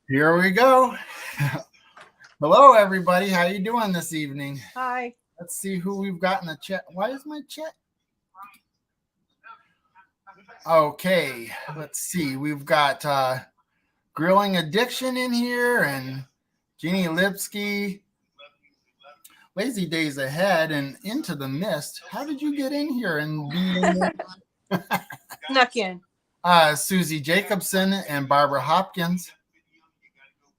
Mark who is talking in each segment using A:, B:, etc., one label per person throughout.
A: Here we go. Hello, everybody. How you doing this evening?
B: Hi.
A: Let's see who we've got in the chat. Why is my chat? Okay, let's see. We've got Grilling Addiction in here and Jeannie Lipsky. Lazy Days Ahead and Into the Mist. How did you get in here and be in
B: Snuck in.
A: Susie Jacobson and Barbara Hopkins.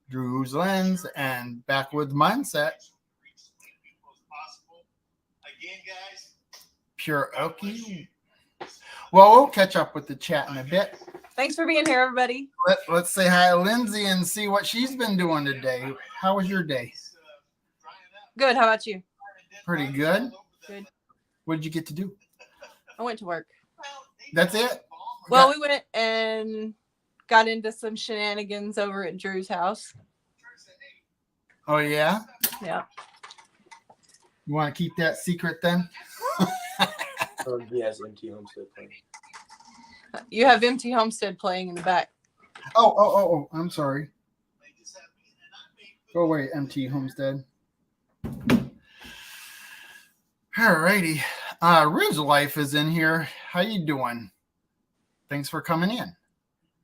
A: Drew's Lens and Backwoods Mindset. Pure Okie. Well, we'll catch up with the chat in a bit.
B: Thanks for being here, everybody.
A: Let's say hi to Lynzie and see what she's been doing today. How was your day?
B: Good. How about you?
A: Pretty good.
B: Good.
A: What did you get to do?
B: I went to work.
A: That's it?
B: Well, we went and got into some shenanigans over at Drew's house.
A: Oh, yeah?
B: Yeah.
A: You want to keep that secret then?
C: He has Empty Homestead playing.
B: You have Empty Homestead playing in the back.
A: Oh, I'm sorry. Go away, Empty Homestead. All righty. Ridge Life is in here. How you doing? Thanks for coming in.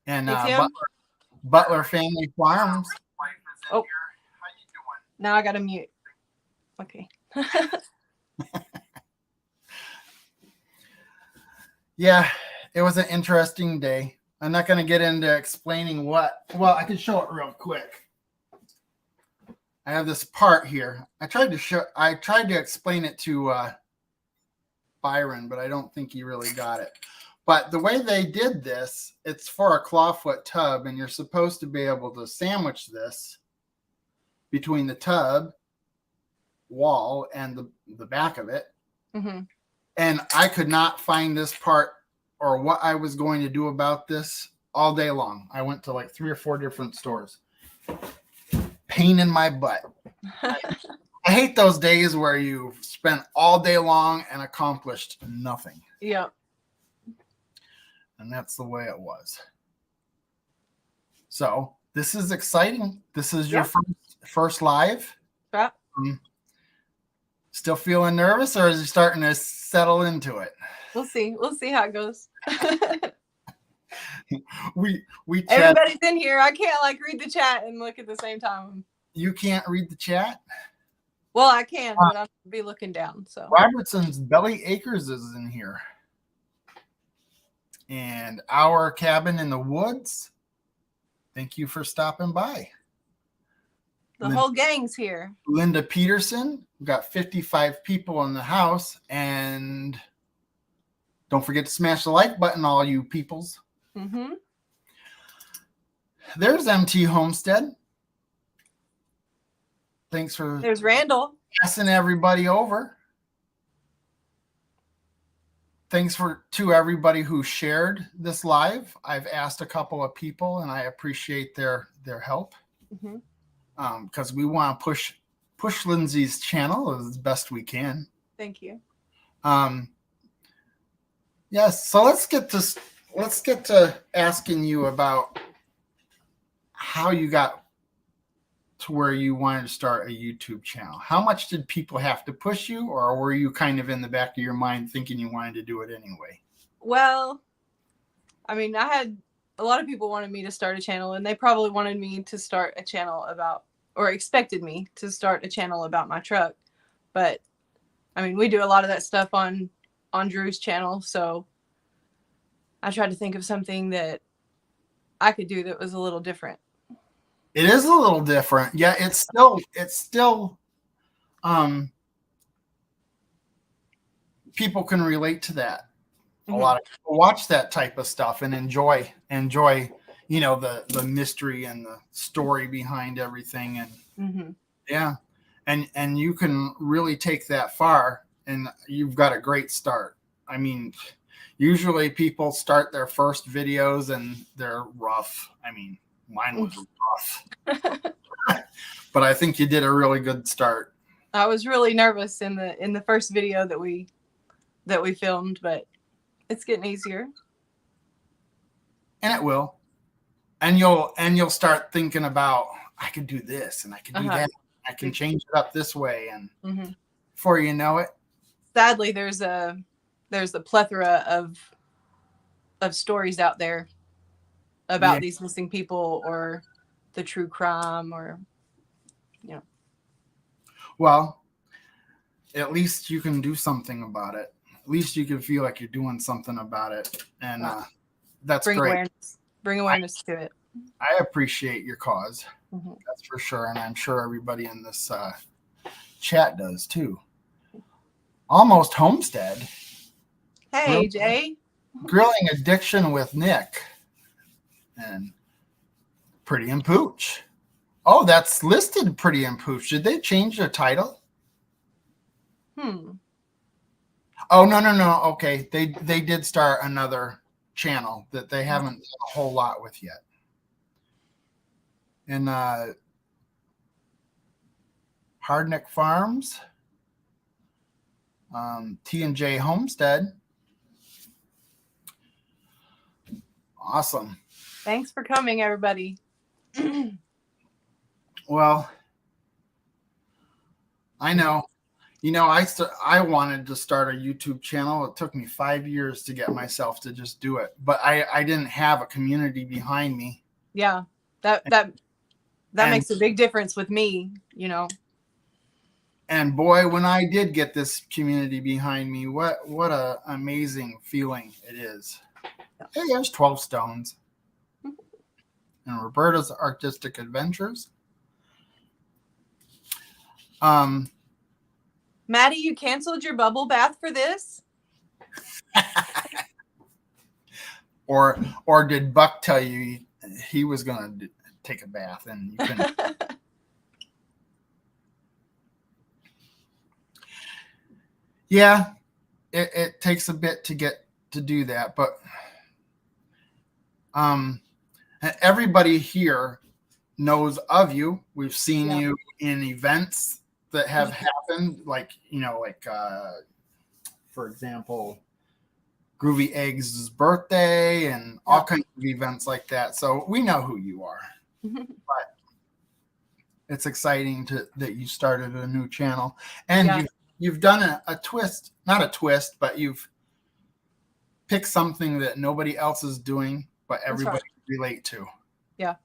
A: And Butler Family Farms.
B: Oh, now I got to mute. Okay.
A: Yeah, it was an interesting day. I'm not going to get into explaining what. Well, I can show it real quick. I have this part here. I tried to explain it to Byron, but I don't think he really got it. But the way they did this, it's for a clawfoot tub, and you're supposed to be able to sandwich this between the tub wall and the back of it.
B: Mm-hmm.
A: And I could not find this part or what I was going to do about this all day long. I went to like 3 or 4 different stores. Pain in my butt. I hate those days where you spent all day long and accomplished nothing.
B: Yeah.
A: And that's the way it was. So this is exciting. This is your first live.
B: Yeah.
A: Still feeling nervous, or is it starting to settle into it?
B: We'll see. We'll see how it goes.
A: we
B: Everybody's in here. I can't read the chat and look at the same time.
A: You can't read the chat?
B: Well, I can, but I'll be looking down. So
A: Robertson's Belly Acres is in here. And Our Cabin in the Woods. Thank you for stopping by.
B: The whole gang's here.
A: Linda Peterson. We've got 55 people in the house. And don't forget to smash the like button, all you peoples.
B: Mm-hmm.
A: There's MT Homestead. Thanks for...
B: There's Randall.
A: Passing everybody over. Thanks to everybody who shared this live. I've asked a couple of people, and I appreciate their help.
B: Mm-hmm.
A: Because we want to push Lindsay's channel as best we can.
B: Thank you.
A: Yes. So let's get to asking you about how you got to where you wanted to start a YouTube channel. How much did people have to push you, or were you kind of in the back of your mind thinking you wanted to do it anyway?
B: Well, I mean, I had a lot of people wanted me to start a channel, and they probably wanted me to start a channel about, or expected me to start a channel about my truck. But I mean, we do a lot of that stuff on Drew's channel. So I tried to think of something that I could do that was a little different.
A: It is a little different. Yeah, it's still people can relate to that.
B: Mm-hmm.
A: A lot of people watch that type of stuff and enjoy, the mystery and the story behind everything. And
B: mm-hmm.
A: yeah. And you can really take that far, and you've got a great start. I mean, usually people start their first videos and they're rough. I mean, mine was rough. But I think you did a really good start.
B: I was really nervous in the first video that we filmed, but it's getting easier.
A: And it will. and you'll start thinking about, I could do this and I could do that. I can change it up this way, and before you know it.
B: Sadly, there's a plethora of stories out there about these missing people or the true crime, or
A: Well, at least you can do something about it. At least you can feel like you're doing something about it, and that's great.
B: Bring awareness to it.
A: I appreciate your cause. That's for sure, and I'm sure everybody in this chat does too. Almost Homestead.
B: Hey, Jay.
A: Grilling Addiction with Nick. And Pretty and Pooch. Oh, that's listed Pretty and Pooch. Did they change the title? Oh, no. Okay. They did start another channel that they haven't done a whole lot with yet. And Hardneck Farms. T&J Homestead. Awesome.
B: Thanks for coming, everybody.
A: Well, I know. I wanted to start a YouTube channel. It took me 5 years to get myself to just do it, but I didn't have a community behind me.
B: Yeah, that makes a big difference with me,
A: And boy, when I did get this community behind me, what a amazing feeling it is. Hey, there's 12 Stones. And Roberta's Artistic Adventures.
B: Maddie, you canceled your bubble bath for this?
A: Or did Buck tell you he was going to take a bath and you couldn't? Yeah, it takes a bit to get to do that, but everybody here knows of you. We've seen you in events that have happened, like for example, Groovy Eggs' birthday and all kinds of events like that. So we know who you are. But it's exciting that you started a new channel, and you've done a twist, not a twist, but you've picked something that nobody else is doing, but everybody can relate to.
B: Yeah.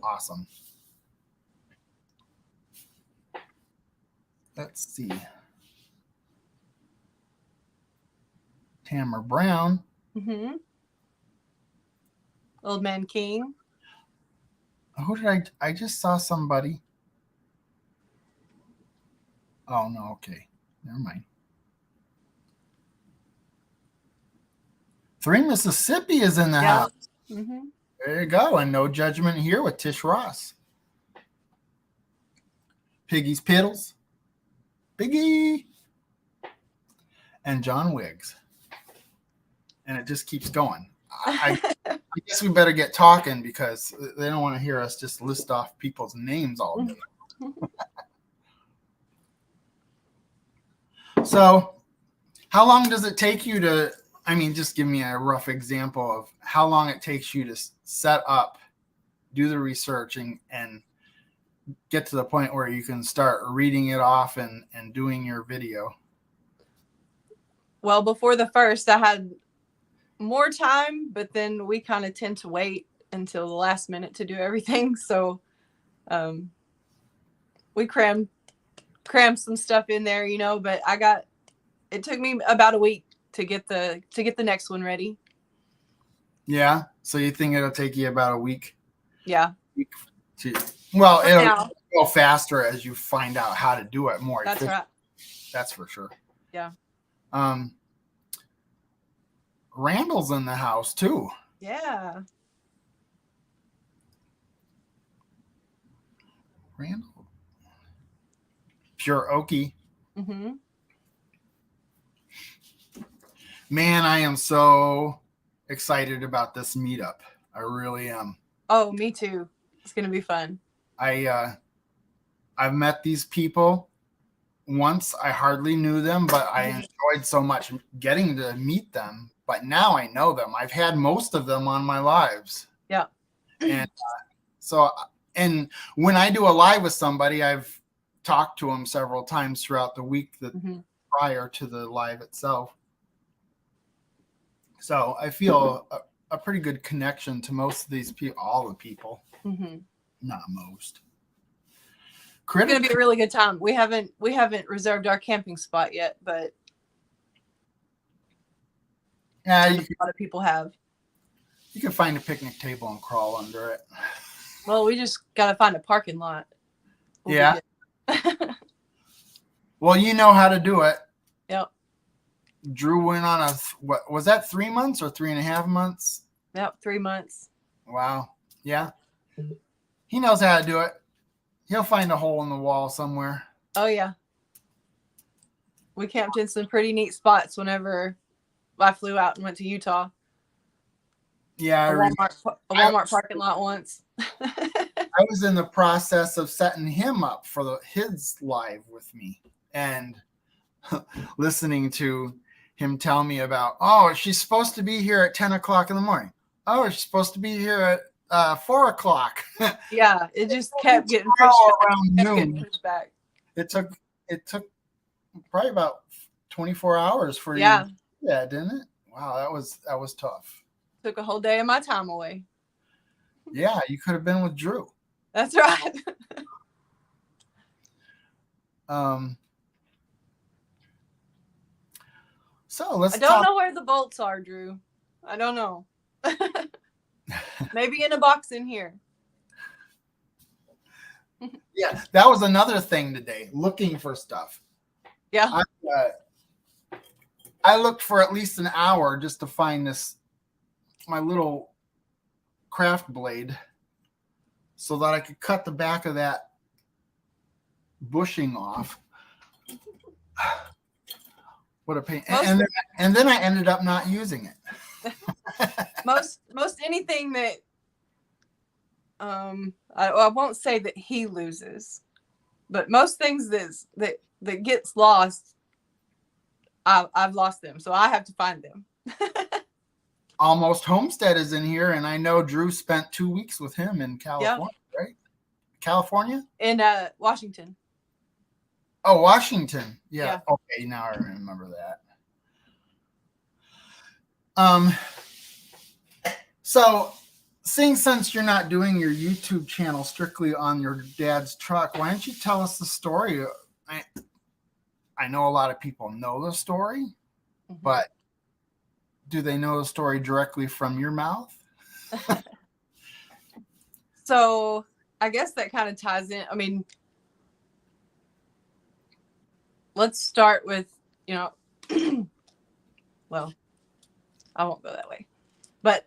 A: Awesome. Let's see. Tamara Brown.
B: Old Man King.
A: Who did I just saw somebody. Oh, no. Okay. Never mind. 3 Mississippi is in the house. There you go. And No Judgment Here with Tish Ross. Piggy's Piddles. Biggie. And John Wiggs. And it just keeps going. I guess we better get talking because they don't want to hear us just list off people's names all day. So how long does it take you to, just give me a rough example of how long it takes you to set up, do the research, and get to the point where you can start reading it off and doing your video?
B: Well, before the first, I had more time, but then we kind of tend to wait until the last minute to do everything. So we crammed some stuff in there, but it took me about a week to get the next one ready. Yeah.
A: So you think it'll take you about a week?
B: Yeah.
A: Well, it'll go faster as you find out how to do it more.
B: That's right.
A: That's for sure.
B: Yeah.
A: Randall's in the house too.
B: Yeah.
A: Randall. Pure Okie. Man, I am so excited about this meetup. I really am.
B: Oh, me too. It's going to be fun.
A: I've met these people once. I hardly knew them, but I enjoyed so much getting to meet them. But now I know them. I've had most of them on my lives.
B: Yeah.
A: And so, and when I do a live with somebody, I've talked to them several times throughout the week that prior to the live itself. So I feel a pretty good connection to most of these people, all the people, not most.
B: It's gonna be a really good time. We haven't reserved our camping spot yet, but
A: yeah,
B: a lot of people have.
A: You can find a picnic table and crawl under it.
B: Well, we just gotta find a parking lot.
A: Yeah. Well, you know how to do it.
B: Yep.
A: Drew went on what was that, 3 months or 3.5 months?
B: Yep, 3 months.
A: Wow. Yeah. He knows how to do it. He'll find a hole in the wall somewhere.
B: Oh yeah. We camped in some pretty neat spots whenever I flew out and went to Utah.
A: Yeah,
B: a Walmart parking lot once.
A: I was in the process of setting him up for his live with me and listening to him tell me about, oh, she's supposed to be here at 10 o'clock in the morning. Oh, she's supposed to be here at 4 o'clock.
B: Yeah, it just kept getting pushed back.
A: It took probably about 24 hours for you. Yeah, didn't it? Wow, that was tough.
B: Took a whole day of my time away.
A: Yeah, you could have been with Drew.
B: That's right.
A: So let's.
B: I don't know where the bolts are, Drew. I don't know. Maybe in a box in here.
A: Yeah, that was another thing today. Looking for stuff.
B: Yeah.
A: I looked for at least an hour just to find my little craft blade, so that I could cut the back of that bushing off. What a pain! And then I ended up not using it.
B: most anything that I won't say that he loses, but most things that gets lost, I've lost them, so I have to find them.
A: Almost Homestead is in here, and I know Drew spent 2 weeks with him in California, right? California?
B: In Washington.
A: Oh, Washington. Yeah. Okay, now I remember that. So since you're not doing your YouTube channel strictly on your dad's truck, why don't you tell us the story? I know a lot of people know the story, but do they know the story directly from your mouth?
B: So I guess that kind of ties in. I mean, let's start with, well, I won't go that way. But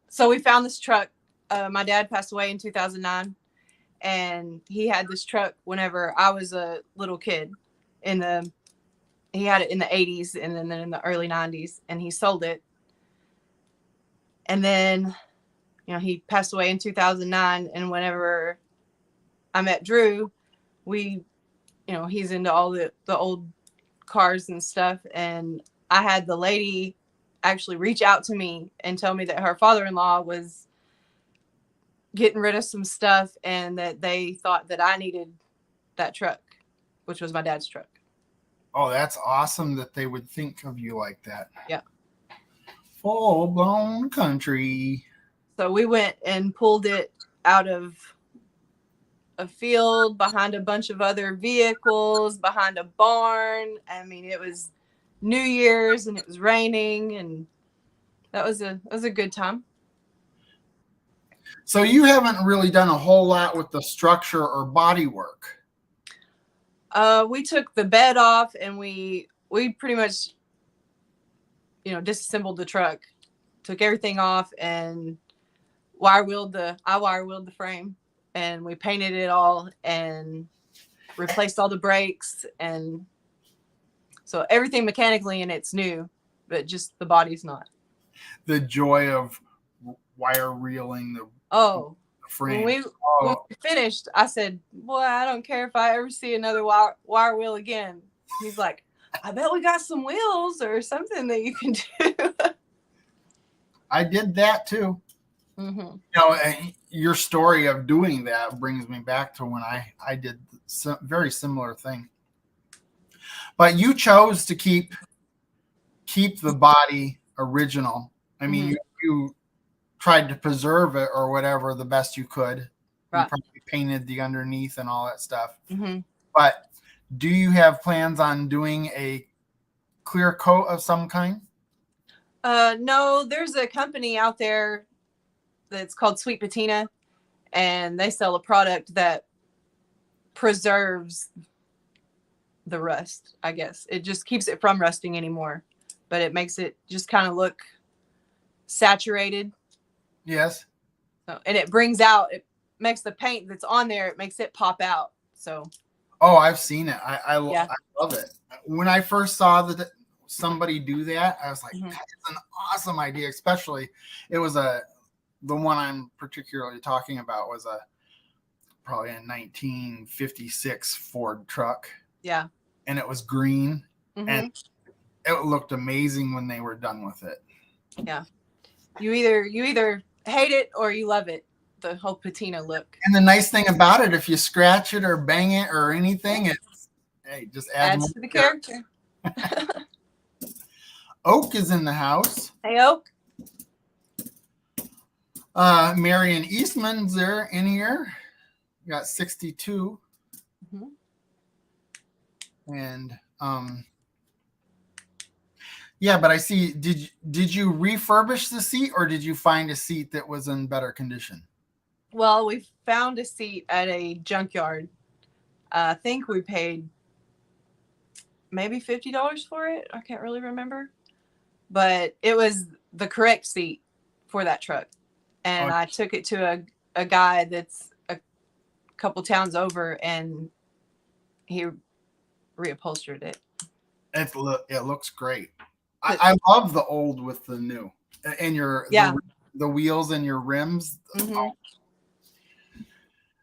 B: so we found this truck. My dad passed away in 2009, and he had this truck whenever I was a little kid. He had it in the 80s and then in the early 90s, and he sold it. And then, he passed away in 2009. And whenever I met Drew, he's into all the old cars and stuff. And I had the lady actually reach out to me and tell me that her father-in-law was getting rid of some stuff and that they thought that I needed that truck, which was my dad's truck.
A: Oh, that's awesome that they would think of you like that.
B: Yeah.
A: Full-blown country.
B: So we went and pulled it out of a field behind a bunch of other vehicles, behind a barn. I mean, it was New Year's and it was raining, and that was a good time.
A: So you haven't really done a whole lot with the structure or body work.
B: We took the bed off and we pretty much, disassembled the truck, took everything off and I wire wheeled the frame, and we painted it all and replaced all the brakes, and so everything mechanically and it's new, but just the body's not.
A: The joy of wire reeling the frame.
B: When we finished, I said, "Boy, I don't care if I ever see another wire wheel again." He's like, "I bet we got some wheels or something that you can do."
A: I did that too.
B: Mm-hmm.
A: Your story of doing that brings me back to when I did some very similar thing. But you chose to keep the body original. I mean,
B: Mm-hmm.
A: you tried to preserve it or whatever the best you could. You
B: Right.
A: probably painted the underneath and all that stuff.
B: Mm-hmm.
A: But do you have plans on doing a clear coat of some kind?
B: No, there's a company out there that's called Sweet Patina, and they sell a product that preserves the rust. I guess it just keeps it from rusting anymore, but it makes it just kind of look saturated.
A: Yes.
B: So, and it makes the paint that's on there, it makes it pop out. So,
A: Oh, I've seen it. I
B: yeah.
A: love it. When I first saw that somebody do that, I was like,
B: Mm-hmm.
A: that is an awesome idea. Especially, it was the one I'm particularly talking about was probably a 1956 Ford truck.
B: Yeah.
A: And it was green,
B: Mm-hmm.
A: and it looked amazing when they were done with it.
B: Yeah. You either hate it or you love it. The whole patina look.
A: And the nice thing about it, if you scratch it or bang it or anything, it's just
B: adds to the character.
A: Oak is in the house.
B: Hey, Oak.
A: Marion Eastman's there in here. You got 62.
B: Mm-hmm.
A: And yeah, but I see. Did you refurbish the seat, or did you find a seat that was in better condition?
B: Well, we found a seat at a junkyard. I think we paid maybe $50 for it. I can't really remember, but it was the correct seat for that truck. And I took it to a guy that's a couple towns over, and he reupholstered it.
A: It looks great. I love the old with the new, and the wheels and your rims.
B: Mm-hmm.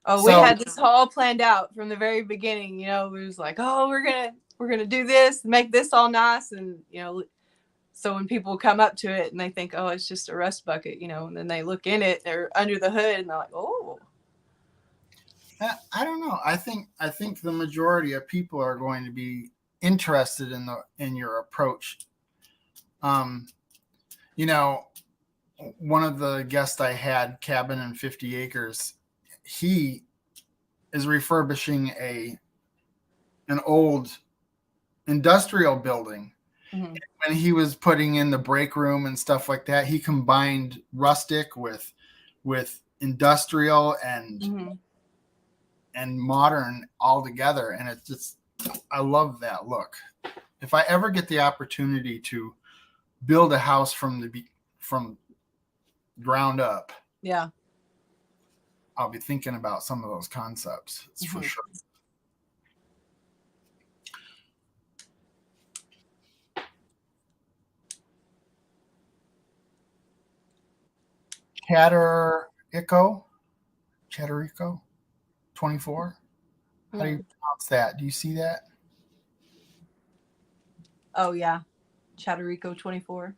B: Oh, we had this all planned out from the very beginning. We was like, oh, we're gonna do this, make this all nice, and so when people come up to it and they think, oh, it's just a rust bucket, and then they look in it, they're under the hood, and they're like, oh.
A: I don't know. I think the majority of people are going to be interested in your approach. One of the guests I had, Cabin in 50 Acres, he is refurbishing an old industrial building.
B: Mm-hmm.
A: When he was putting in the break room and stuff like that, he combined rustic with industrial and
B: Mm-hmm.
A: and modern all together, and it's just, I love that look. If I ever get the opportunity to build a house from ground up,
B: yeah,
A: I'll be thinking about some of those concepts. It's for sure. Chatterico 24. How do you pronounce that? Do you see that?
B: Oh yeah, Chatterico 24.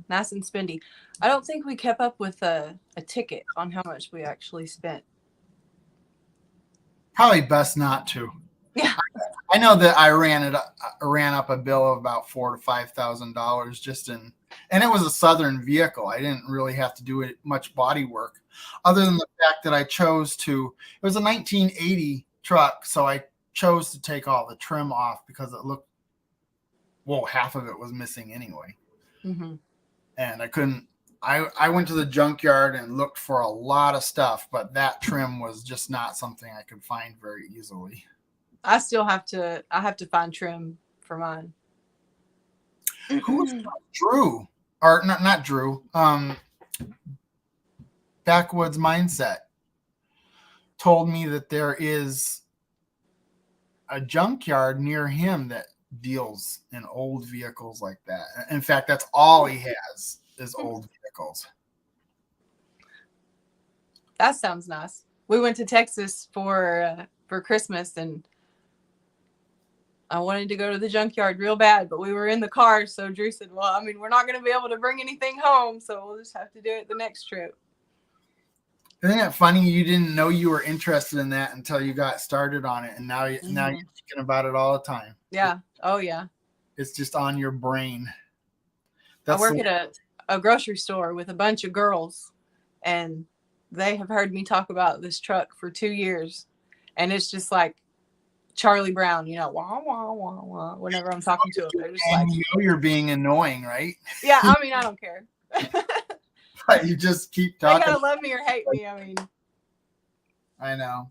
B: Nice and spendy. I don't think we kept up with a ticket on how much we actually spent.
A: Probably best not to.
B: Yeah.
A: I know that I ran up a bill of about $4,000 to $5,000 just and it was a Southern vehicle. I didn't really have to do much body work, other than the fact that I chose to. It was a 1980 truck, so I chose to take all the trim off because it looked, half of it was missing anyway.
B: Mm-hmm.
A: And I couldn't. I went to the junkyard and looked for a lot of stuff, but that trim was just not something I could find very easily.
B: I still have to find trim for mine.
A: Who's Drew? Or not Drew. Backwoods Mindset told me that there is a junkyard near him that deals in old vehicles like that. In fact, that's all he has is old vehicles.
B: That sounds nice. We went to Texas for Christmas, and I wanted to go to the junkyard real bad, but we were in the car. So Drew said, well, I mean, we're not going to be able to bring anything home. So we'll just have to do it the next trip.
A: Isn't it funny? You didn't know you were interested in that until you got started on it. And now you're thinking about it all the time.
B: Yeah. Oh, yeah.
A: It's just on your brain.
B: I work at a grocery store with a bunch of girls, and they have heard me talk about this truck for 2 years. And it's just like Charlie Brown, you know, wah, wah, wah, wah, whenever I'm talking to them. They're just
A: and
B: like,
A: you know you're being annoying, right?
B: yeah, I mean, I don't care.
A: But you just keep
B: They
A: talking.
B: gotta love me or hate me. I mean,
A: I know.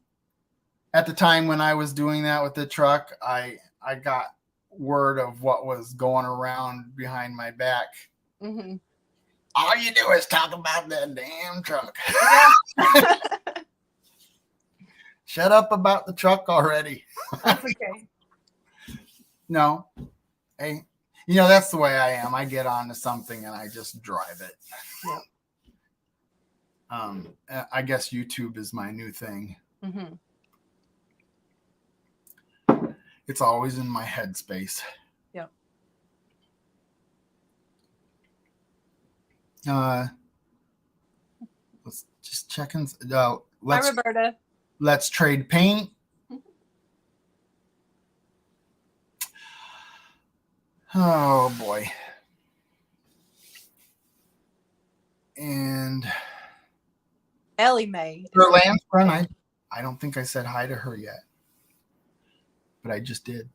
A: At the time when I was doing that with the truck, I got word of what was going around behind my back.
B: mm-hmm.
A: All you do is talk about that damn truck.
B: Yeah.
A: Shut up about the truck already.
B: That's okay.
A: No. Hey, you know, that's the way I am. I get onto something and I just drive it.
B: Yeah.
A: I guess YouTube is my new thing.
B: Mm-hmm.
A: It's always in my headspace.
B: Yep.
A: Let's just check in.
B: Hi, Roberta.
A: Let's trade paint. Oh boy. And
B: Ellie Mae.
A: her Lance friend, I don't think I said hi to her yet, but I just did.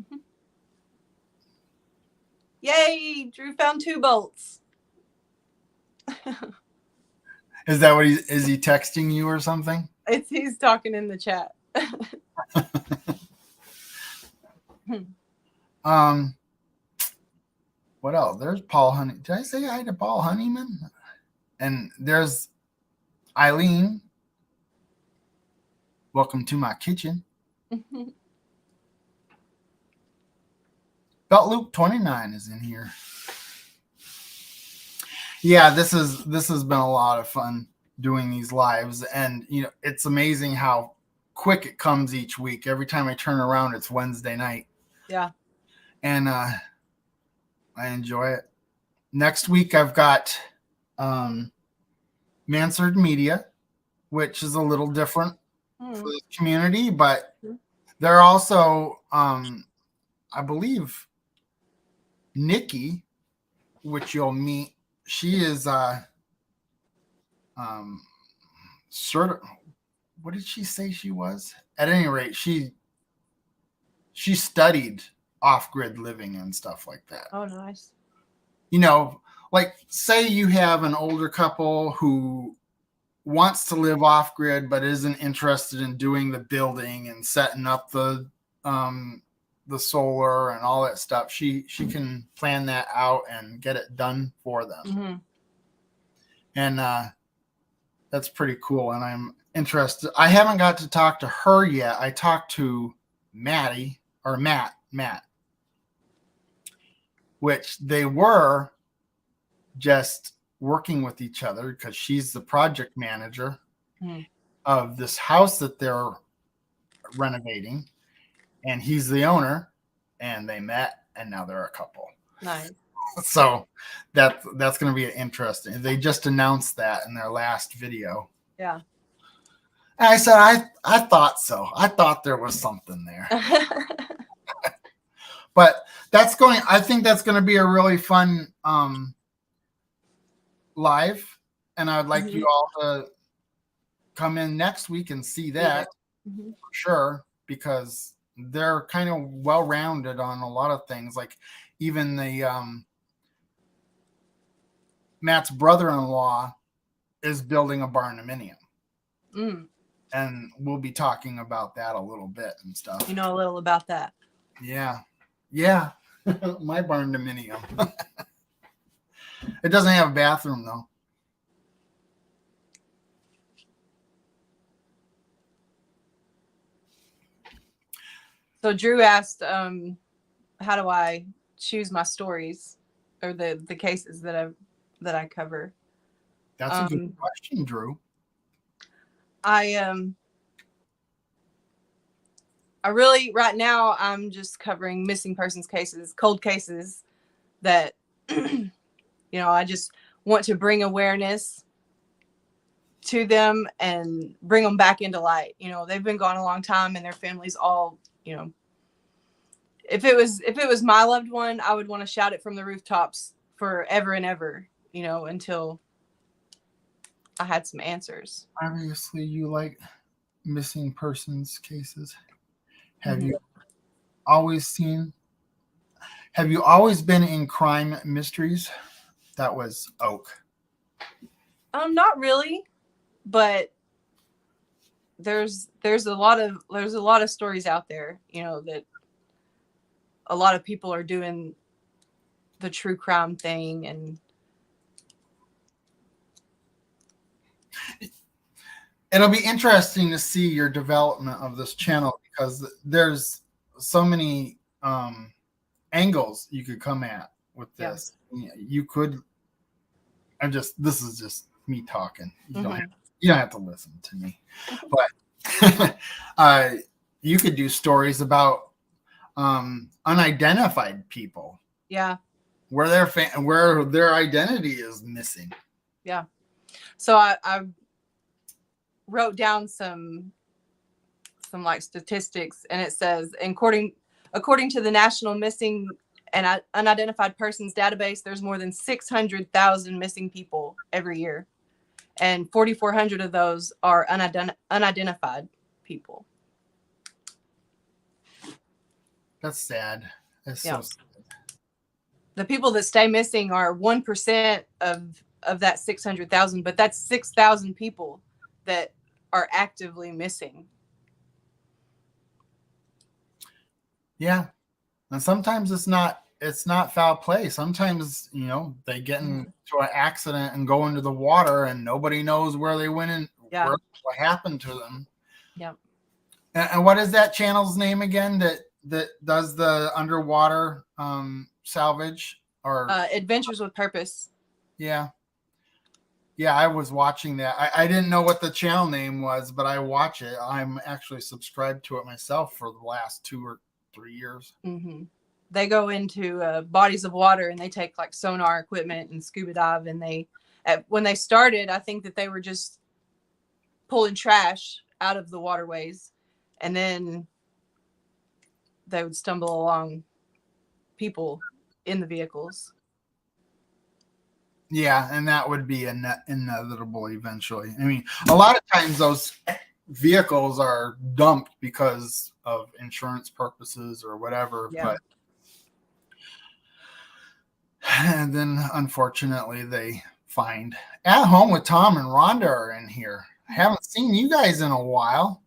B: Mm-hmm. Yay! Drew found 2 bolts.
A: Is that what is he texting you or something?
B: He's talking in the chat.
A: What else? There's Paul Honey. Did I say hi to Paul Honeyman? And there's Eileen. Welcome to my kitchen. Belt Loop 29 is in here. Yeah, this has been a lot of fun doing these lives, and you know, it's amazing how quick it comes each week. Every time I turn around, it's Wednesday night.
B: Yeah.
A: And I enjoy it. Next week I've got Mansard Media, which is a little different for the community, but they're also I believe Nikki, which you'll meet. She is sort of, what did she say she was? At any rate, she studied off-grid living and stuff like that.
B: Oh, nice.
A: You know, like say you have an older couple who wants to live off-grid but isn't interested in doing the building and setting up the solar and all that stuff. She can plan that out and get it done for them.
B: Mm-hmm.
A: And that's pretty cool. And I'm interested. I haven't got to talk to her yet. I talked to Matt, which they were just working with each other because she's the project manager of this house that they're renovating, and he's the owner, and they met, and now they're a couple.
B: Nice.
A: So that's going to be interesting. They just announced that in their last video.
B: Yeah.
A: And I said, I thought so. I thought there was something there. But I think that's going to be a really fun live. And I would like you all to come in next week and see that for sure, because they're kind of well-rounded on a lot of things. Like even the Matt's brother-in-law is building a barndominium. And we'll be talking about that a little bit and stuff.
B: You know a little about that.
A: Yeah. My barndominium. It doesn't have a bathroom though.
B: So Drew asked, how do I choose my stories or the cases that I cover?
A: That's a good question, Drew.
B: I right now, I'm just covering missing persons cases, cold cases that, I just want to bring awareness to them and bring them back into light. They've been gone a long time and their families all, if it was my loved one, I would want to shout it from the rooftops forever and ever, until I had some answers.
A: Obviously, you like missing persons cases. Have you always been in crime mysteries? That was Oak.
B: Not really, but there's a lot of stories out there, that a lot of people are doing the true crime thing. And
A: it'll be interesting to see your development of this channel, because there's so many angles you could come at with this. Yeah. You could, this is just me talking. You don't have to listen to me, but you could do stories about unidentified people.
B: Yeah.
A: Where their identity is missing.
B: Yeah. So I wrote down some like statistics, and it says, according to the National Missing and Unidentified Persons Database, there's more than 600,000 missing people every year, and 4,400 of those are unidentified people.
A: That's sad. That's so sad.
B: The people that stay missing are 1% of that 600,000, but that's 6,000 people that are actively missing. Yeah.
A: And sometimes it's not foul play. Sometimes, they get into an accident and go into the water and nobody knows where they went and what happened to them.
B: Yeah.
A: And what is that channel's name again that does the underwater salvage or
B: Adventures with Purpose?
A: Yeah, I was watching that. I didn't know what the channel name was, but I watch it. I'm actually subscribed to it myself for the last 2 or 3 years.
B: They go into bodies of water and they take like sonar equipment and scuba dive, and when they started, I think that they were just pulling trash out of the waterways, and then they would stumble along people in the vehicles.
A: Yeah, and that would be inevitable eventually. I mean, a lot of times those vehicles are dumped because of insurance purposes or whatever.
B: Yeah.
A: And then unfortunately they find At Home with Tom and Rhonda are in here. I haven't seen you guys in a while.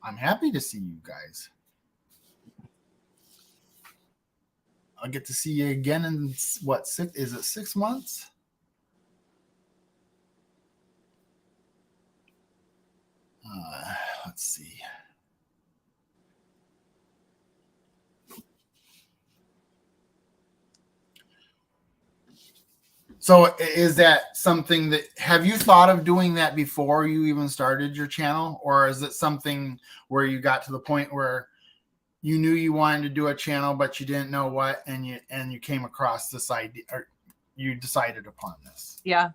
A: I'm happy to see you guys. I'll get to see you again in what, 6 months? Let's see. So is that something that, have you thought of doing that before you even started your channel? Or is it something where you got to the point where you knew you wanted to do a channel, but you didn't know what, and you came across this idea, or you decided upon this?
B: Yeah.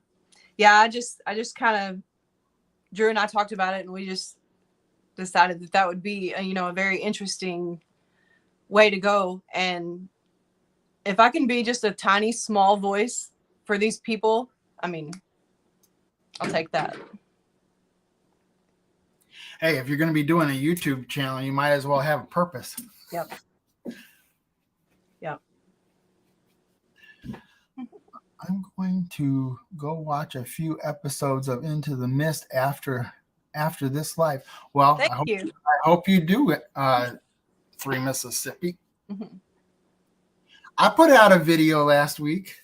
B: I just kind of, Drew and I talked about it, and we just decided that would be a very interesting way to go. And if I can be just a tiny, small voice for these people, I mean, I'll take that.
A: Hey, if you're going to be doing a YouTube channel, you might as well have a purpose.
B: Yep.
A: I'm going to go watch a few episodes of Into the Mist after this live. Well,
B: I
A: hope you do it, 3 Mississippi. I put out a video last week.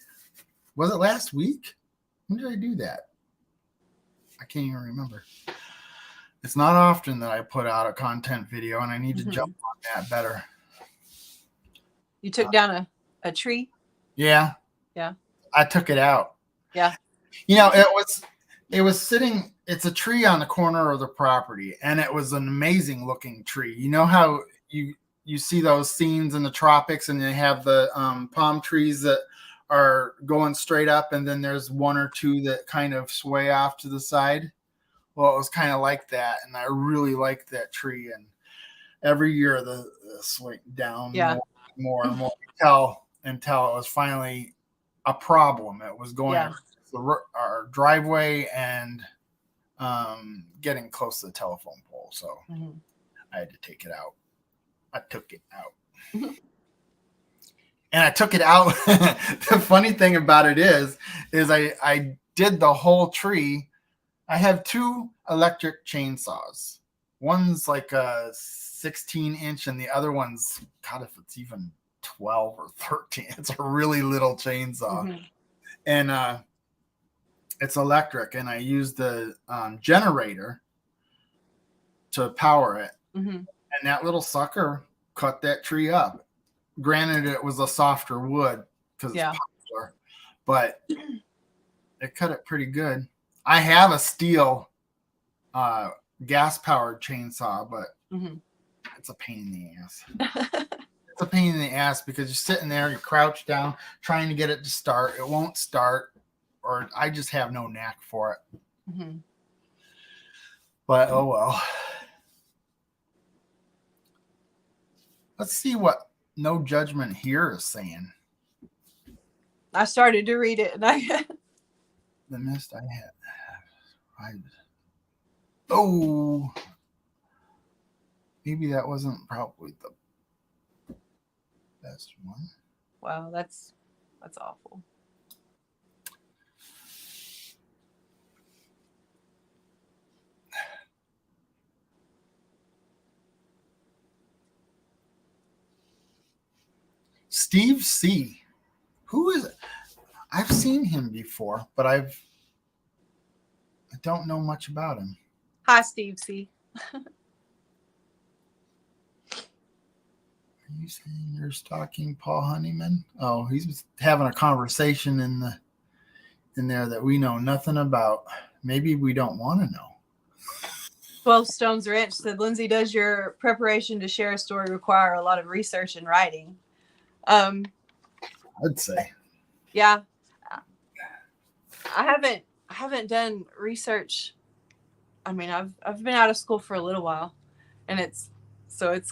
A: Was it last week? When did I do that? I can't even remember. It's not often that I put out a content video, and I need to jump on that better.
B: You took down a tree?
A: Yeah.
B: Yeah.
A: I took it out.
B: Yeah.
A: It was it was sitting, it's a tree on the corner of the property, and it was an amazing looking tree. You know how you see those scenes in the tropics and they have the palm trees that are going straight up, and then there's one or two that kind of sway off to the side. Well, it was kind of like that, and I really liked that tree. And every year the swing down
B: Yeah.
A: more and more until it was finally a problem. It was going
B: Yeah.
A: our driveway and getting close to the telephone pole. So I had to take it out. I took it out. And I took it out. The funny thing about it is I did the whole tree. I have two electric chainsaws. One's like a 16-inch and the other one's, God, if it's even 12 or 13. It's a really little chainsaw. And it's electric, and I use the generator to power it. And that little sucker cut that tree up. Granted, it was a softer wood because it's popular, but it cut it pretty good. I have a steel gas-powered chainsaw, but it's a pain in the ass. It's a pain in the ass because you're sitting there, you crouch down, trying to get it to start. It won't start, or I just have no knack for it. But oh well. Let's see what No Judgment Here is saying.
B: I started to read it, and
A: The mist I had. Oh, maybe that wasn't probably the best one.
B: Wow, that's awful.
A: Steve C. Who is it? I've seen him before, but I don't know much about him.
B: Hi, Steve C.
A: Are you saying you're stalking Paul Honeyman? Oh, he's having a conversation in there that we know nothing about. Maybe we don't want to know.
B: 12 Stones Ranch said, Lynzie, does your preparation to share a story require a lot of research and writing?
A: I'd say.
B: Yeah. I haven't done research. I mean, I've been out of school for a little while, and it's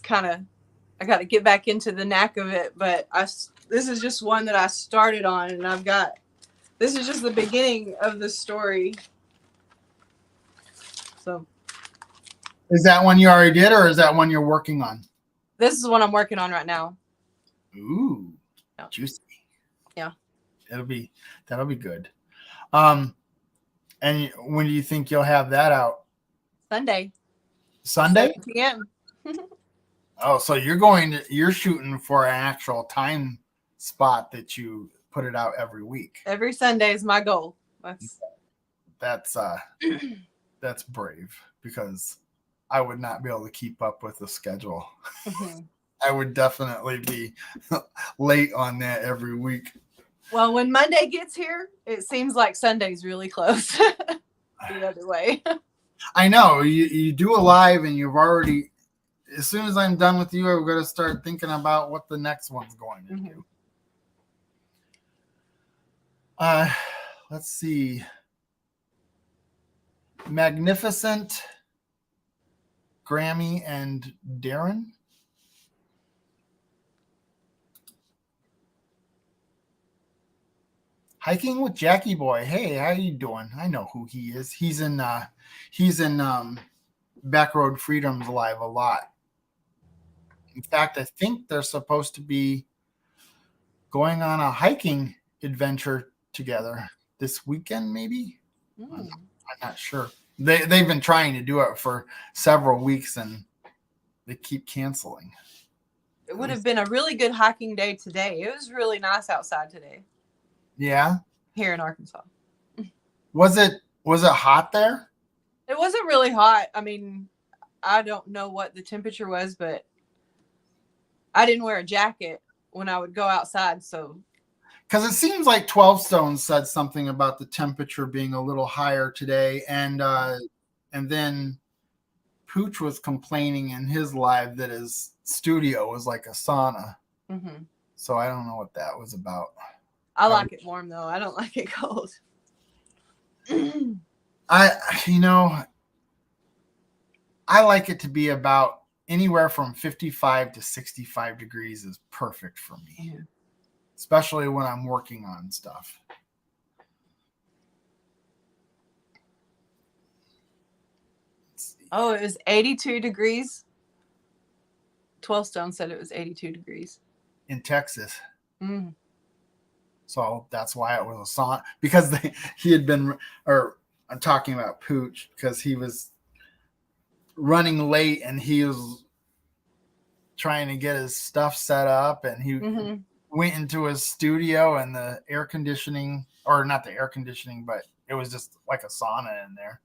B: kind of, I got to get back into the knack of it, but this is just one that I started on, and this is just the beginning of the story. So.
A: Is that one you already did, or is that one you're working on?
B: This is what I'm working on right now.
A: Ooh,
B: yeah.
A: Juicy.
B: Yeah.
A: That'll be good. And when do you think you'll have that out?
B: Sunday?
A: 7
B: p.m.
A: Oh, so you're shooting for an actual time spot that you put it out every week.
B: Every Sunday is my goal.
A: That's brave, because I would not be able to keep up with the schedule. I would definitely be late on that every week.
B: Well, when Monday gets here, it seems like Sunday's really close. The other way.
A: I know you do a live, and you've already, as soon as I'm done with you, I'm going to start thinking about what the next one's going to do. Let's see. Magnificent Grammy and Darren. Hiking with Jackie Boy. Hey, how you doing? I know who he is. He's in Backroad Freedoms Live a lot. In fact, I think they're supposed to be going on a hiking adventure together this weekend, maybe. I'm not sure. They've been trying to do it for several weeks, and they keep canceling.
B: It would have been a really good hiking day today. It was really nice outside today.
A: Yeah.
B: Here in Arkansas.
A: Was it hot there?
B: It wasn't really hot. I mean, I don't know what the temperature was, but I didn't wear a jacket when I would go outside, so
A: because it seems like 12 Stone said something about the temperature being a little higher today, and then Pooch was complaining in his live that his studio was like a sauna.
B: Mm-hmm.
A: So I don't know what that was about.
B: I like it warm though. I don't like it cold.
A: I like it to be about anywhere from 55 to 65 degrees is perfect for me.
B: Yeah.
A: Especially when I'm working on stuff.
B: Oh, it was 82 degrees. 12 Stone said it was 82 degrees.
A: In Texas.
B: Mm.
A: So that's why it was a sauna. Because he had been, or I'm talking about Pooch, because he was running late and he was trying to get his stuff set up, and he went into his studio, and the air conditioning, or not the air conditioning, but it was just like a sauna in there.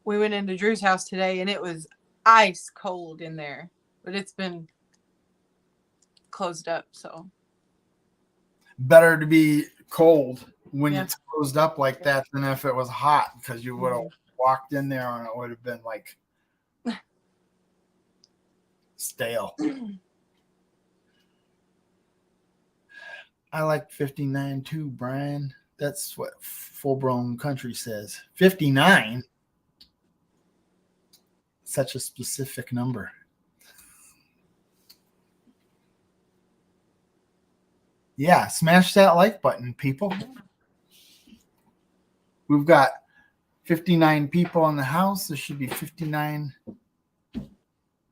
B: We went into Drew's house today and it was ice cold in there, but it's been closed up. So
A: Better to be cold when
B: Yeah.
A: it's closed up like that than if it was hot, because you would have walked in there and it would have been like stale. I like 59 too, Brian. That's what Full Blown Country says. 59? Such a specific number. Yeah, smash that like button, people. We've got 59 people in the house. There should be 59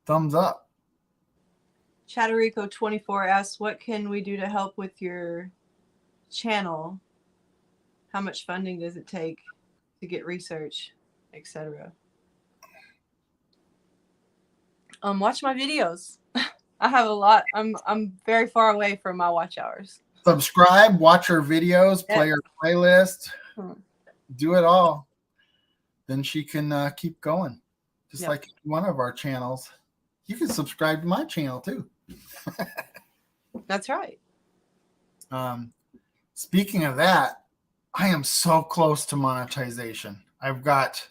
A: thumbs up.
B: Chatterico24 asks, what can we do to help with your channel? How much funding does it take to get research, etc.? Watch my videos. I have a lot. I'm very far away from my watch hours.
A: Subscribe, watch her videos, play her playlist, do it all. Then she can keep going. Just like one of our channels. You can subscribe to my channel too.
B: That's right.
A: Speaking of that, I am so close to monetization. I've got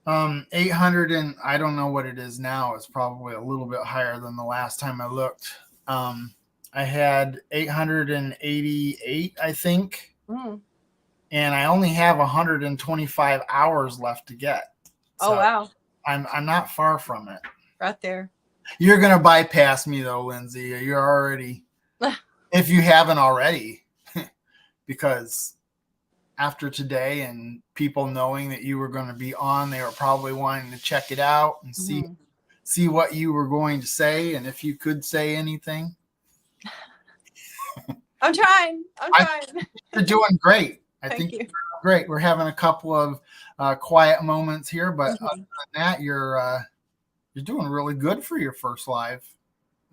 A: 800, and I don't know what it is now. It's probably a little bit higher than the last time I looked. I had 888, I think. And I only have 125 hours left to get. So
B: oh wow.
A: I'm not far from it.
B: Right there.
A: You're gonna bypass me though, Lindsay. You're already, if you haven't already, because after today and people knowing that you were going to be on, they were probably wanting to check it out and see what you were going to say, and if you could say anything.
B: I'm trying.
A: You're doing great. I
B: Thank
A: think
B: you.
A: you're doing great. We're having a couple of quiet moments here, but other than that, you're doing really good for your first live.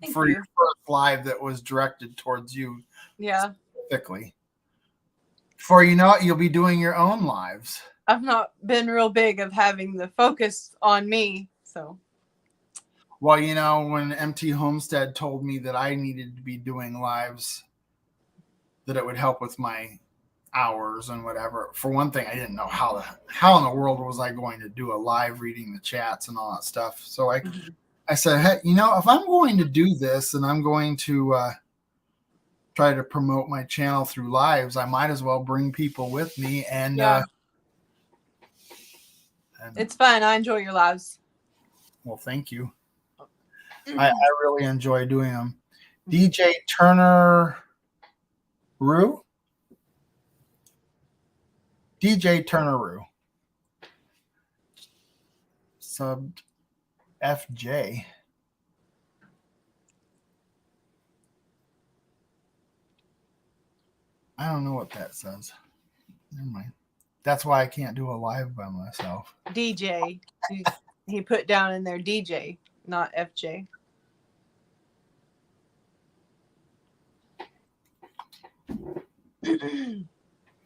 B: Thank
A: for
B: you.
A: your first live that was directed towards you.
B: Yeah.
A: Specifically. Before you know it, you'll be doing your own lives.
B: I've not been real big of having the focus on me, so.
A: Well, you know, when MT Homestead told me that I needed to be doing lives, that it would help with my hours and whatever. For one thing, I didn't know how in the world was I going to do a live reading the chats and all that stuff. So I said, hey, you know, if I'm going to do this and I'm going to try to promote my channel through lives, I might as well bring people with me. And, and
B: it's fun. I enjoy your lives.
A: Well, thank you. I really enjoy doing them. DJ Turner Rue. DJ Turner Rue. Subbed FJ. I don't know what that says. Never mind. That's why I can't do a live by myself.
B: DJ. He put down in there DJ, not FJ.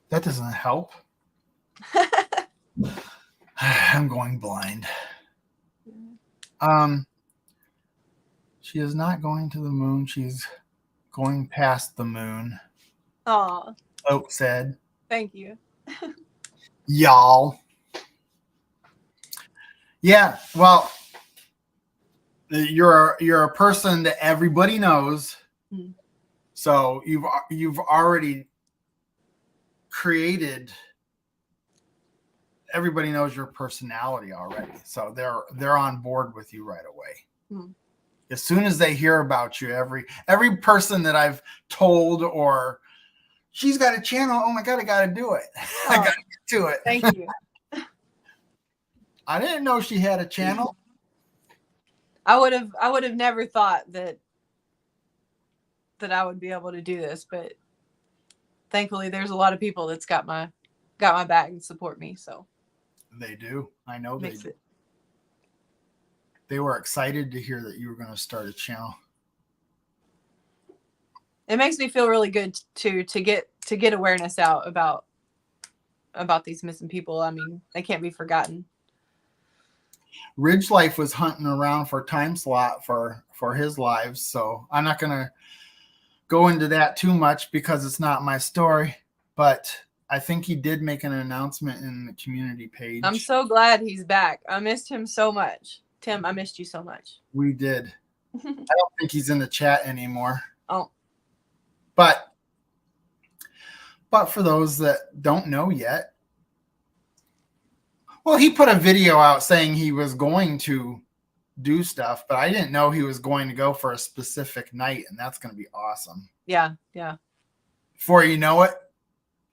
A: That doesn't help. I'm going blind. She is not going to the moon. She's Going past the moon,
B: Oh,
A: Oak said.
B: thank you.
A: Y'all. Yeah, well, you're a person that everybody knows.
B: Hmm.
A: So you've already created. Everybody knows your personality already, so they're on board with you right away.
B: Hmm.
A: As soon as they hear about you, every person that I've told, or she's got a channel, oh my god, I got to do it. I got to get to it.
B: Thank you.
A: I didn't know she had a channel.
B: I would have never thought that I would be able to do this, but thankfully there's a lot of people that's got my back and support me, so
A: They do. I know they
B: makes
A: do.
B: it.
A: They were excited to hear that you were going to start a channel.
B: It makes me feel really good to get awareness out about these missing people. I mean, they can't be forgotten.
A: Ridge Life was hunting around for time slot for his lives, so I'm not going to go into that too much because it's not my story, but I think he did make an announcement in the community page.
B: I'm so glad he's back. I missed him so much. Tim, I missed you so much.
A: We did. I don't think he's in the chat anymore.
B: Oh.
A: But for those that don't know yet, well, he put a video out saying he was going to do stuff, but I didn't know he was going to go for a specific night, and that's going to be awesome.
B: Yeah.
A: Before you know it,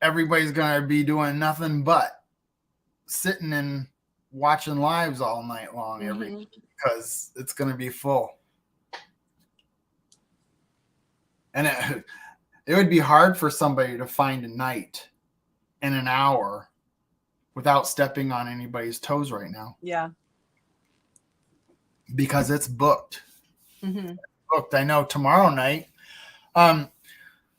A: everybody's going to be doing nothing but sitting and watching lives all night long because it's going to be full. And it would be hard for somebody to find a night in an hour without stepping on anybody's toes right now.
B: Yeah.
A: Because it's booked.
B: Mm-hmm.
A: Booked. I know tomorrow night.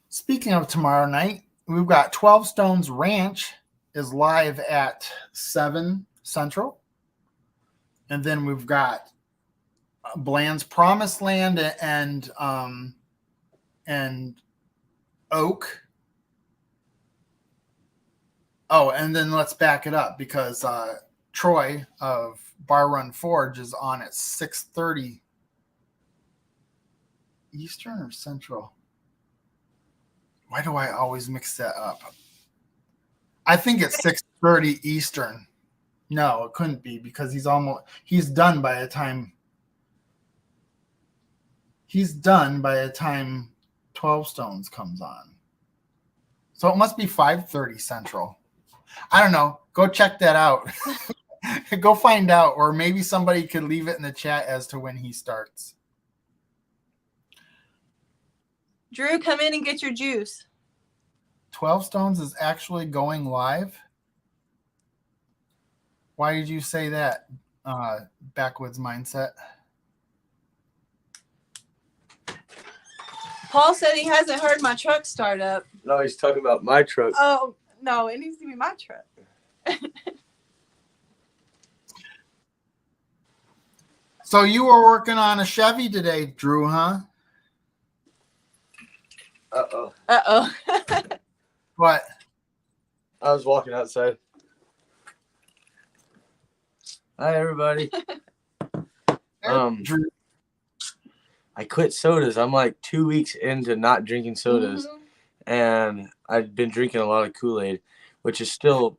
A: Speaking of tomorrow night, we've got 12 Stones Ranch is live at 7 Central. And then we've got Bland's Promised Land and Oak. Oh, and then let's back it up because Troy of Bar Run Forge is on at 6:30 Eastern or Central. Why do I always mix that up? I think it's 6:30 Eastern. No, it couldn't be because he's done by the time 12 Stones comes on. So it must be 5:30 Central. I don't know. Go check that out. Go find out, or maybe somebody could leave it in the chat as to when he starts.
B: Drew, come in and get your juice.
A: 12 Stones is actually going live. Why did you say that, Backwoods Mindset?
B: Paul said he hasn't heard my truck start up.
C: No, he's talking about my truck.
B: Oh, no, it needs to be my truck.
A: So you were working on a Chevy today, Drew, huh?
C: Uh-oh.
B: Uh-oh.
A: What?
C: I was walking outside. Hi, everybody.
A: Drew.
C: I quit sodas. I'm like 2 weeks into not drinking sodas.
B: Mm-hmm.
C: And I've been drinking a lot of Kool-Aid, which is still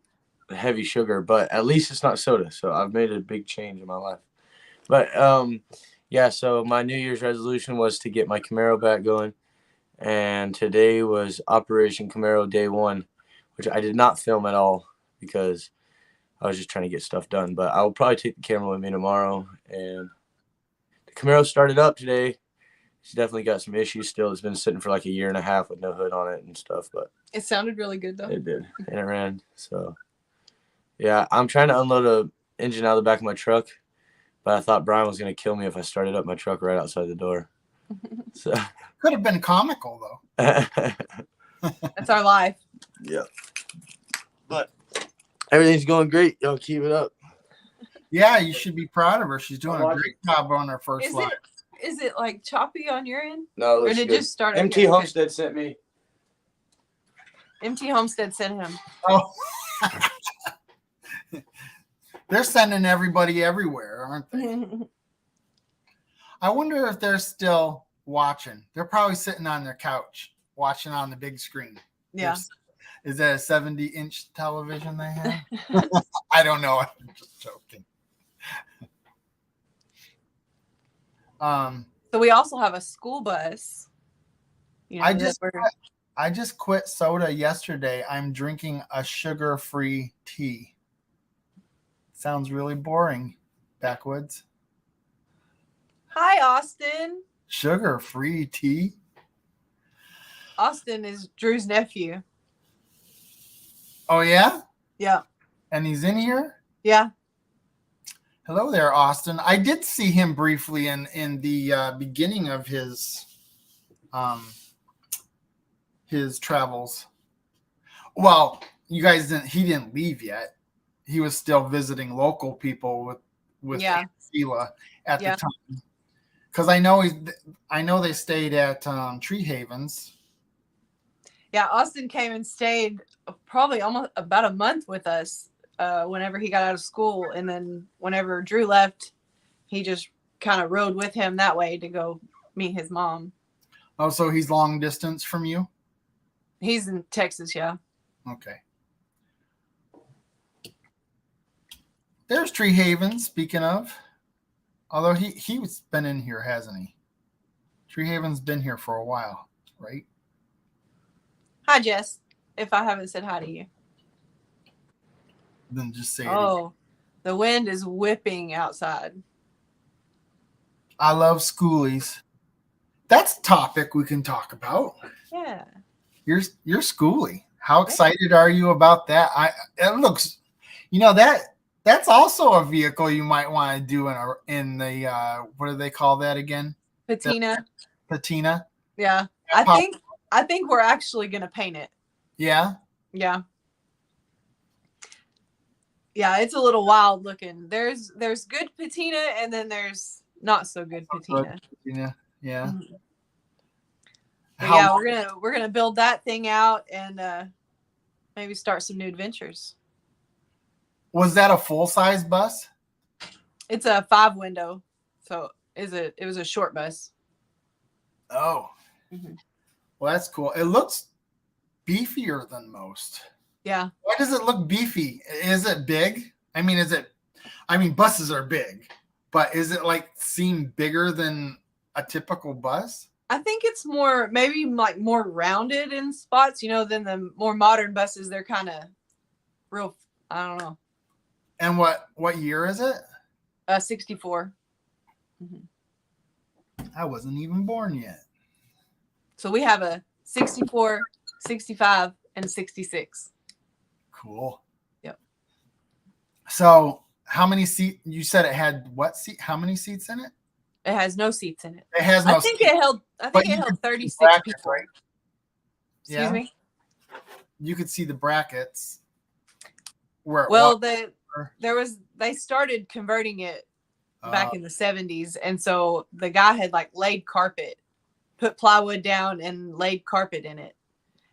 C: heavy sugar, but at least it's not soda. So I've made a big change in my life. But, yeah, so my New Year's resolution was to get my Camaro back going. And today was Operation Camaro Day 1, which I did not film at all because I was just trying to get stuff done. But I will probably take the camera with me tomorrow. And the Camaro started up today. It's definitely got some issues still. It's been sitting for like a year and a half with no hood on it and stuff. But
B: It sounded really good, though.
C: it did. And it ran. So, yeah, I'm trying to unload a engine out of the back of my truck. But I thought Brian was going to kill me if I started up my truck right outside the door. So
A: Could have been comical, though.
B: That's our life.
C: Yeah. But everything's going great. Y'all keep it up.
A: Yeah, you should be proud of her. She's doing a great job on her first live.
B: Is it like choppy on your end?
C: No, it
B: Or
C: looks
B: did it
C: good.
B: just start?
C: MT
B: Okay, okay.
C: Homestead sent me.
B: MT Homestead sent him.
A: Oh, they're sending everybody everywhere, aren't they? I wonder if they're still watching. They're probably sitting on their couch watching on the big screen.
B: Yeah.
A: Is that a 70-inch television they have? I don't know. I'm just joking.
B: So we also have a school bus. You know,
A: I just quit soda yesterday. I'm drinking a sugar-free tea. Sounds really boring, backwoods.
B: Hi, Austin.
A: Sugar-free tea?
B: Austin is Drew's nephew.
A: Oh, yeah?
B: Yeah.
A: And he's in here?
B: Yeah.
A: Hello there, Austin. I did see him briefly in the beginning of his travels. Well, you guys didn't. He didn't leave yet. He was still visiting local people with Sheila at the time. Because I know they stayed at Tree Havens.
B: Yeah, Austin came and stayed probably almost about a month with us whenever he got out of school. And then whenever Drew left, he just kind of rode with him that way to go meet his mom.
A: Oh, so he's long distance from you?
B: He's in Texas, yeah.
A: Okay. There's Tree Havens, speaking of. Although he's been in here, hasn't he? Tree Haven's been here for a while, right?
B: Hi, Jess. If I haven't said hi to you.
A: Then just say it.
B: Oh, the wind is whipping outside.
A: I love schoolies. That's a topic we can talk about.
B: Yeah.
A: You're schoolie. How excited are you about that? It looks, that's also a vehicle you might want to do in the what do they call that again?
B: Patina.
A: Patina.
B: Yeah. I think we're actually gonna paint it.
A: Yeah.
B: Yeah. Yeah, it's a little wild looking. There's good patina and then there's not so good patina.
A: Yeah. Yeah.
B: Mm-hmm. Yeah, we're gonna build that thing out and maybe start some new adventures.
A: Was that a full-size bus?
B: It's a 5-window, so it was a short bus.
A: Oh.
B: Mm-hmm.
A: Well, that's cool. It looks beefier than most.
B: Yeah.
A: Why does it look beefy? Is it big? I mean, buses are big, but is it seem bigger than a typical bus?
B: I think it's maybe more rounded in spots, than the more modern buses. They're kind of real, I don't know.
A: And what year is it?
B: 64. Mm-hmm.
A: I wasn't even born yet.
B: So we have a 64, 65, and 66.
A: Cool.
B: Yep.
A: So how many seats? You said it had what seat? How many seats in it?
B: It has no seats in it.
A: It has no.
B: I think it held 36
A: brackets,
B: people.
A: right?
B: Excuse me.
A: You could see the brackets.
B: They started converting it back in the 70s, and so the guy had laid carpet, put plywood down and laid carpet in it,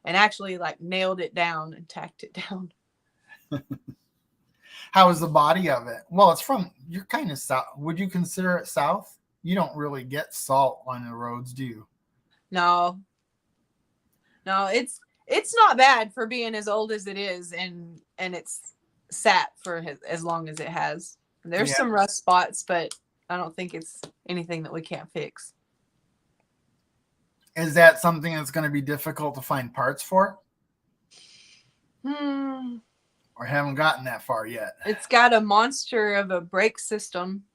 B: and actually nailed it down and tacked it down.
A: How is the body of it? Well, you're kind of south. Would you consider it south? You don't really get salt on the roads, do you?
B: No, it's not bad for being as old as it is, and it's sat for as long as it has. There's some rust spots, but I don't think it's anything that we can't fix.
A: Is that something that's going to be difficult to find parts for? Or haven't gotten that far yet?
B: It's got a monster of a brake system.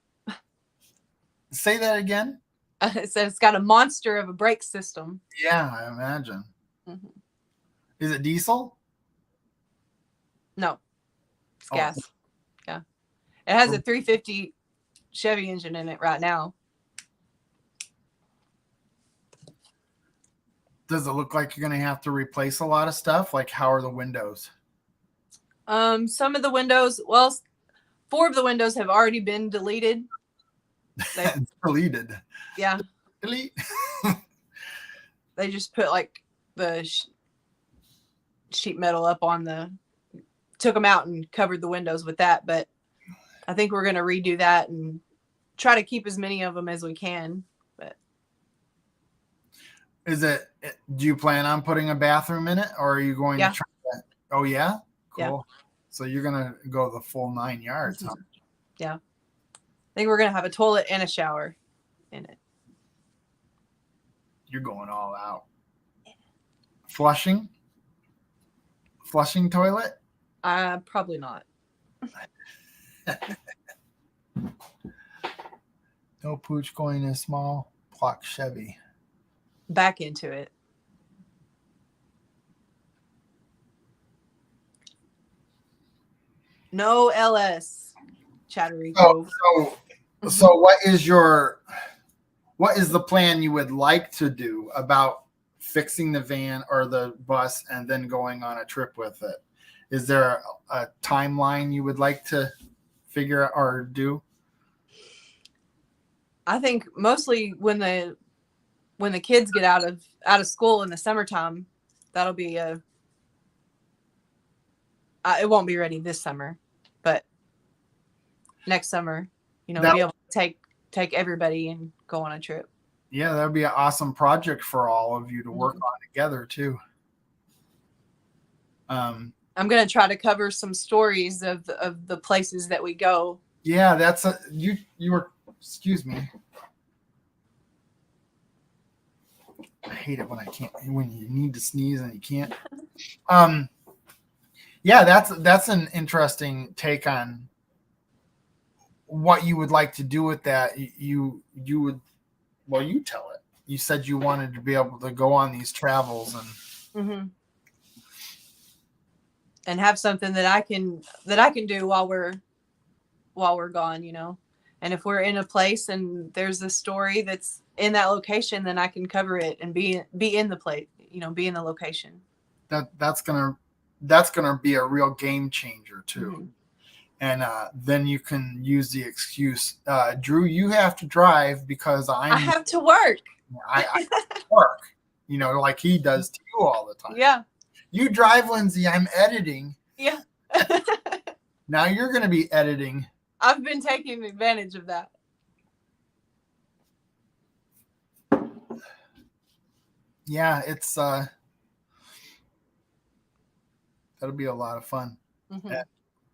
A: Say that again.
B: It says it's got a monster of a brake system.
A: Yeah, I imagine.
B: Mm-hmm.
A: Is it diesel?
B: No, it's gas. Yeah, it has a 350 Chevy engine in it right now.
A: Does it look like you're going to have to replace a lot of stuff? How are the windows?
B: Some of the windows, 4 of the windows have already been deleted. They,
A: It's deleted.
B: yeah,
A: Delete.
B: they just put like the sheet metal up on took them out and covered the windows with that. But I think we're going to redo that and try to keep as many of them as we can. But
A: Do you plan on putting a bathroom in it, or are you going
B: Yeah.
A: to try that? Oh yeah? Cool.
B: Yeah.
A: So you're going to go the full 9 yards, huh?
B: Yeah. I think we're going to have a toilet and a shower in it.
A: You're going all out. Flushing toilet?
B: Probably not.
A: No pooch going in small block Chevy.
B: Back into it. No LS. Chattery Grove.
A: So what is the plan you would like to do about fixing the van or the bus and then going on a trip with it? Is there a timeline you would like to figure out or do?
B: I think mostly when the kids get out of school in the summertime, that'll be it won't be ready this summer, but next summer, be able to take everybody and go on a trip.
A: Yeah, that would be an awesome project for all of you to work on together too.
B: I'm going to try to cover some stories of the places that we go.
A: Yeah, you were, excuse me. I hate it when you need to sneeze and you can't. Yeah, that's an interesting take on what you would like to do with that. You tell it. You said you wanted to be able to go on these travels
B: and have something that I can do while we're gone, And if we're in a place and there's a story that's in that location, then I can cover it and be in the place, be in the location.
A: That's gonna be a real game changer too. And then you can use the excuse, Drew, you have to drive because I
B: have to work.
A: I work, like he does to you all the time.
B: Yeah.
A: You drive, Lynzie. I'm editing.
B: Yeah.
A: Now you're going to be editing.
B: I've been taking advantage of that.
A: Yeah, it's that'll be a lot of fun.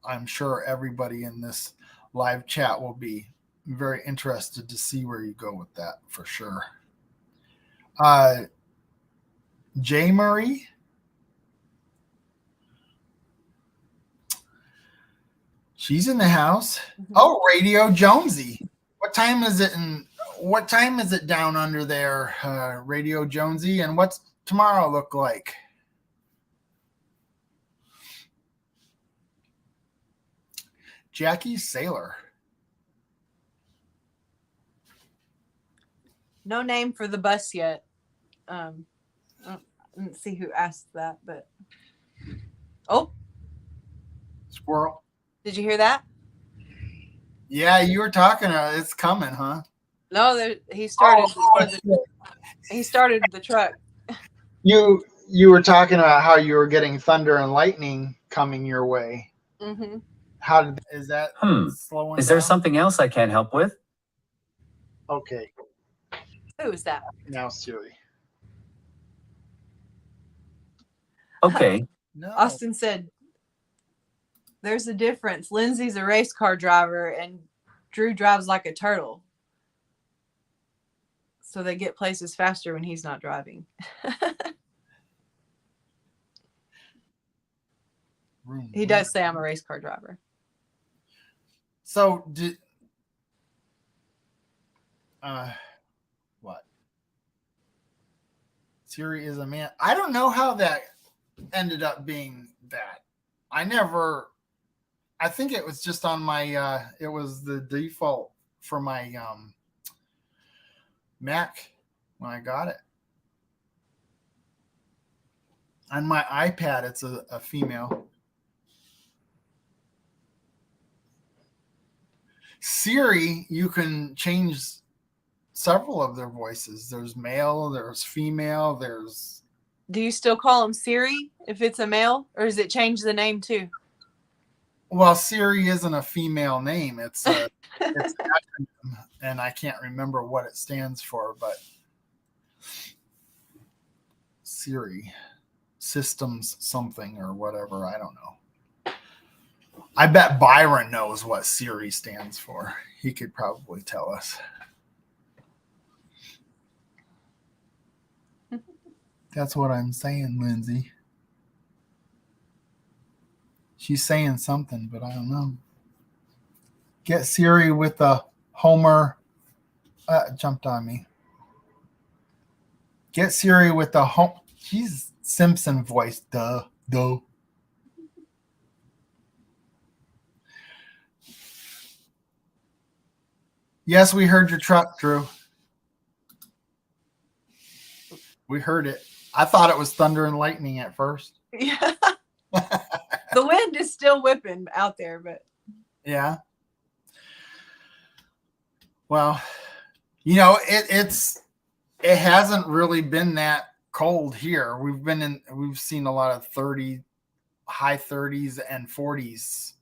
A: I'm sure everybody in this live chat will be very interested to see where you go with that for sure. J. Murray. She's in the house. Oh, Radio Jonesy. What time is it down under there, Radio Jonesy? And what's tomorrow look like? Jackie Sailor.
B: No name for the bus yet. I didn't see who asked that, but
A: Squirrel.
B: Did you hear that?
A: Yeah, you were talking. It's coming, huh?
B: No, he started. He started the truck.
A: You were talking about how you were getting thunder and lightning coming your way. How is that slowing
D: Is there
A: down?
D: something else I can't help with?
A: Okay.
B: Who is that?
A: Now, Stewie.
D: Okay.
A: No.
B: Austin said, "There's a difference. Lindsay's a race car driver, and Drew drives like a turtle. So they get places faster when he's not driving." He does say I'm a race car driver.
A: So what? Siri is a man. I don't know how that ended up being that. I think it was just on my it was the default for my Mac when I got it. On my iPad, it's a female. Siri, you can change several of their voices. There's male, there's female, there's.
B: Do you still call him Siri if it's a male, or does it change the name too?
A: Well, Siri isn't a female name. It's an acronym, and I can't remember what it stands for, but Siri, systems something or whatever. I don't know. I bet Byron knows what Siri stands for. He could probably tell us. That's what I'm saying, Lynzie. She's saying something, but I don't know. Get Siri with the Homer. Jumped on me. Get Siri with the home. She's Simpson voice. Duh. Yes, we heard your truck, Drew. We heard it. I thought it was thunder and lightning at first.
B: Yeah. The wind is still whipping out there, but
A: Yeah. Well, it hasn't really been that cold here. We've seen a lot of high 30s and 40s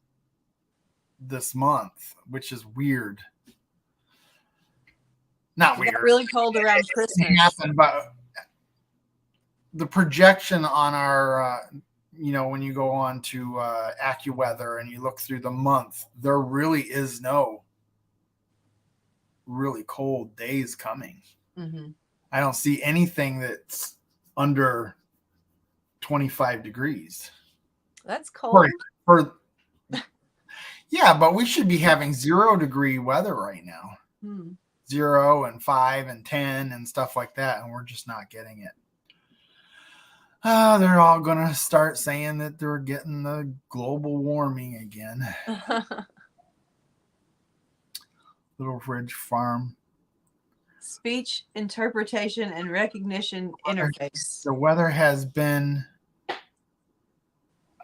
A: this month, which is weird. Not
B: it
A: weird.
B: got really cold around Christmas.
A: Happened, but the projection on our when you go on to AccuWeather and you look through the month, there really is no really cold days coming.
B: Mm-hmm.
A: I don't see anything that's under 25 degrees.
B: That's cold.
A: Yeah, but we should be having 0-degree weather right now. 0 and 5 and 10 and stuff like that, and we're just not getting it. They're all going to start saying that they're getting the global warming again. Little Ridge Farm.
B: Speech interpretation and recognition interface.
A: The weather has been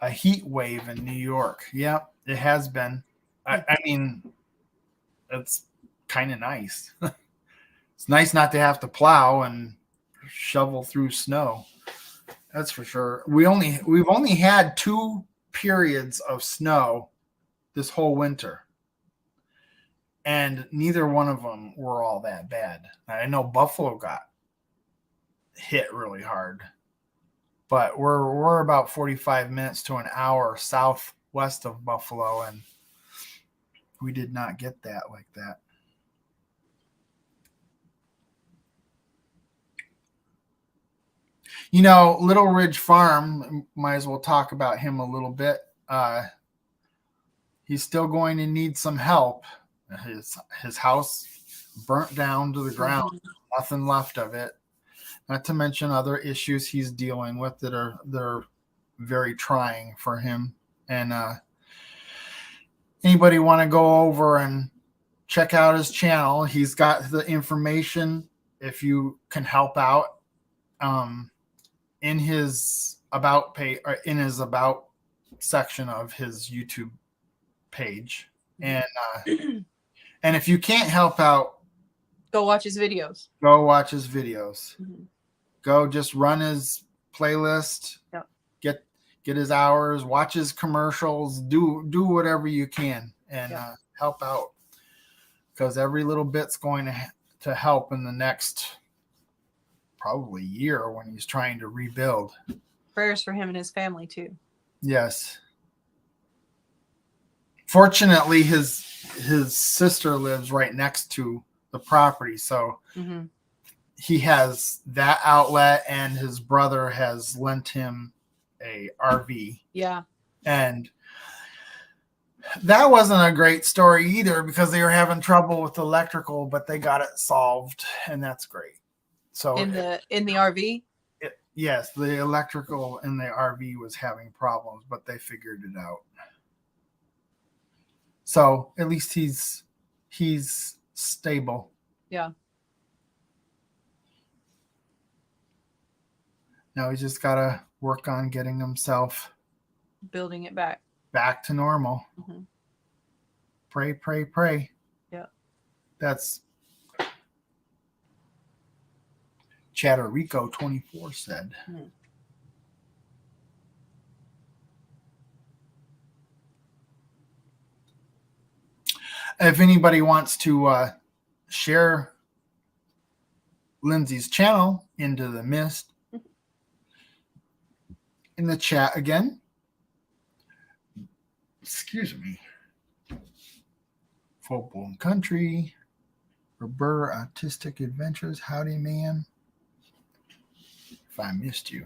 A: a heat wave in New York. Yep, it has been. I mean, it's kind of nice. It's nice not to have to plow and shovel through snow. That's for sure. We've only had 2 periods of snow this whole winter. And neither one of them were all that bad. I know Buffalo got hit really hard, but we're about 45 minutes to an hour southwest of Buffalo, and we did not get that like that. Little Ridge Farm, might as well talk about him a little bit. He's still going to need some help. His house burnt down to the ground, nothing left of it. Not to mention other issues he's dealing with they're very trying for him. And anybody want to go over and check out his channel? He's got the information if you can help out in his about page, or in his about section of his YouTube page. And if you can't help out,
B: go watch his videos.
A: Go watch his videos.
B: Mm-hmm.
A: Go just run his playlist.
B: Yep.
A: Get his hours. Watch his commercials. Do whatever you can and help out, because every little bit's going to help in the next probably year when he's trying to rebuild.
B: Prayers for him and his family too.
A: Yes. Fortunately, his sister lives right next to the property, so he has that outlet, and his brother has lent him a RV. Yeah. And that wasn't a great story either, because they were having trouble with electrical, but they got it solved, and that's great. So
B: in the RV?
A: Yes, the electrical in the RV was having problems, but they figured it out. So at least he's stable.
B: Yeah.
A: Now he's just got to work on getting himself
B: building it back
A: to normal. Pray, pray, pray. That's Chatterico 24 said. If anybody wants to share Lindsay's channel into the mist in the chat again. Excuse me. Full Blown Country. Roberta Autistic Adventures. Howdy, man. If I missed you.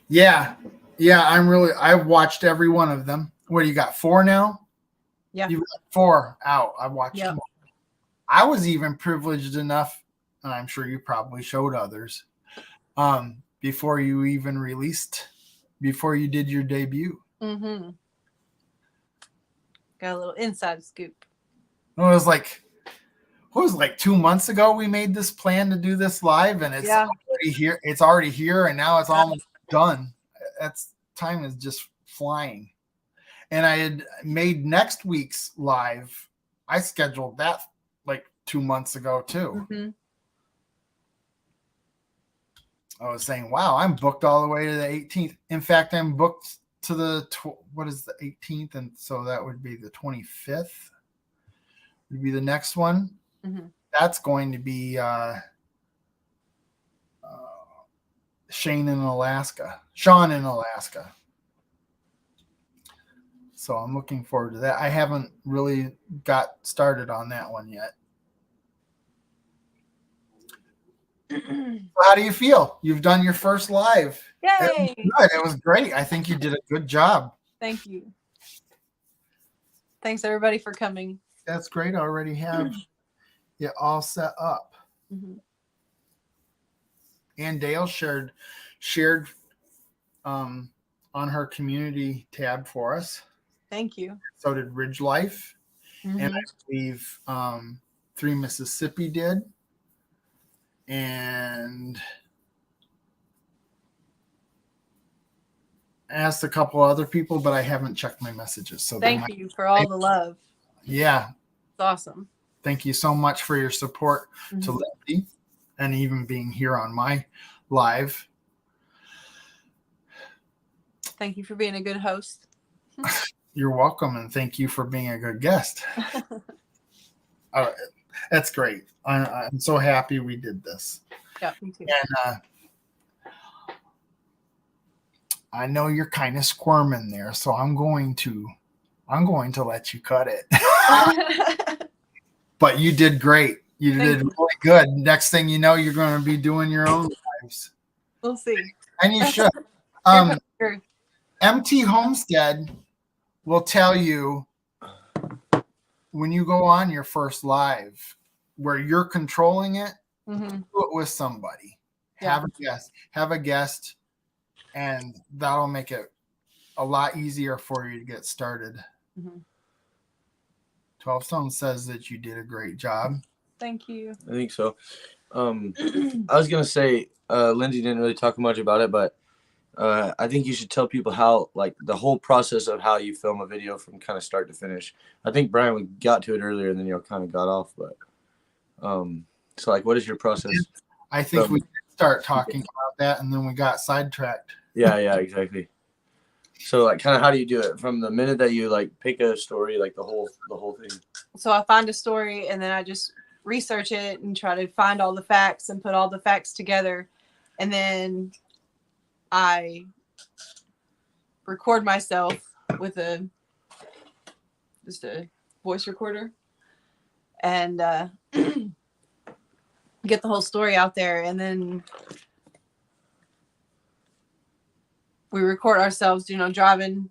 A: Yeah. I've watched every one of them. What do you got? 4 now?
B: Yeah.
A: You've got 4 out. I watched
B: Yep.
A: them. I was even privileged enough, and I'm sure you probably showed others, before you even released, before you did your debut.
B: Mm-hmm. Got a little inside scoop.
A: It was like 2 months ago we made this plan to do this live, and it's already here. It's already here, and now it's almost done. Time is just flying. And I had made next week's live. I scheduled that like 2 months ago too.
B: Mm-hmm.
A: I was saying, wow, I'm booked all the way to the 18th. In fact, I'm booked to the what is the 18th, and so that would be the 25th. Would be the next one.
B: Mm-hmm.
A: That's going to be Sean in Alaska. So I'm looking forward to that. I haven't really got started on that one yet. How do you feel? You've done your first live.
B: Yay!
A: It was great. I think you did a good job.
B: Thank you. Thanks everybody for coming.
A: That's great. I already have it all set up.
B: Mm-hmm.
A: And Dale shared on her community tab for us.
B: Thank you.
A: So did Ridge Life.
B: Mm-hmm.
A: And I believe 3 Mississippi did. And asked a couple other people, but I haven't checked my messages. So
B: thank you for all the love.
A: Yeah.
B: It's awesome.
A: Thank you so much for your support to Lynzie and even being here on my live.
B: Thank you for being a good host.
A: You're welcome, and thank you for being a good guest. That's great. I'm so happy we did this.
B: Yeah, me too.
A: And I know you're kind of squirming there, so I'm going to let you cut it. But you did great. You did really good. Next thing you know, you're going to be doing your own lives.
B: We'll see.
A: And you should. MT Homestead will tell you when you go on your first live where you're controlling it, do it with somebody. Yeah. Have a guest, and that'll make it a lot easier for you to get started. 12 Stone says that you did a great job.
B: Thank you.
C: I think so. I was going to say, Lynzie didn't really talk much about it, but I think you should tell people how, like, the whole process of how you film a video from kind of start to finish. I think Brian got to it earlier and then you kind of got off, but so like, what is your process?
A: I think we start talking about that and then we got sidetracked.
C: Yeah, exactly. So like, kind of how do you do it from the minute that you like pick a story, like the whole thing?
B: So I find a story and then I just research it and try to find all the facts and put all the facts together, and then I record myself with just a voice recorder and get the whole story out there, and then we record ourselves, driving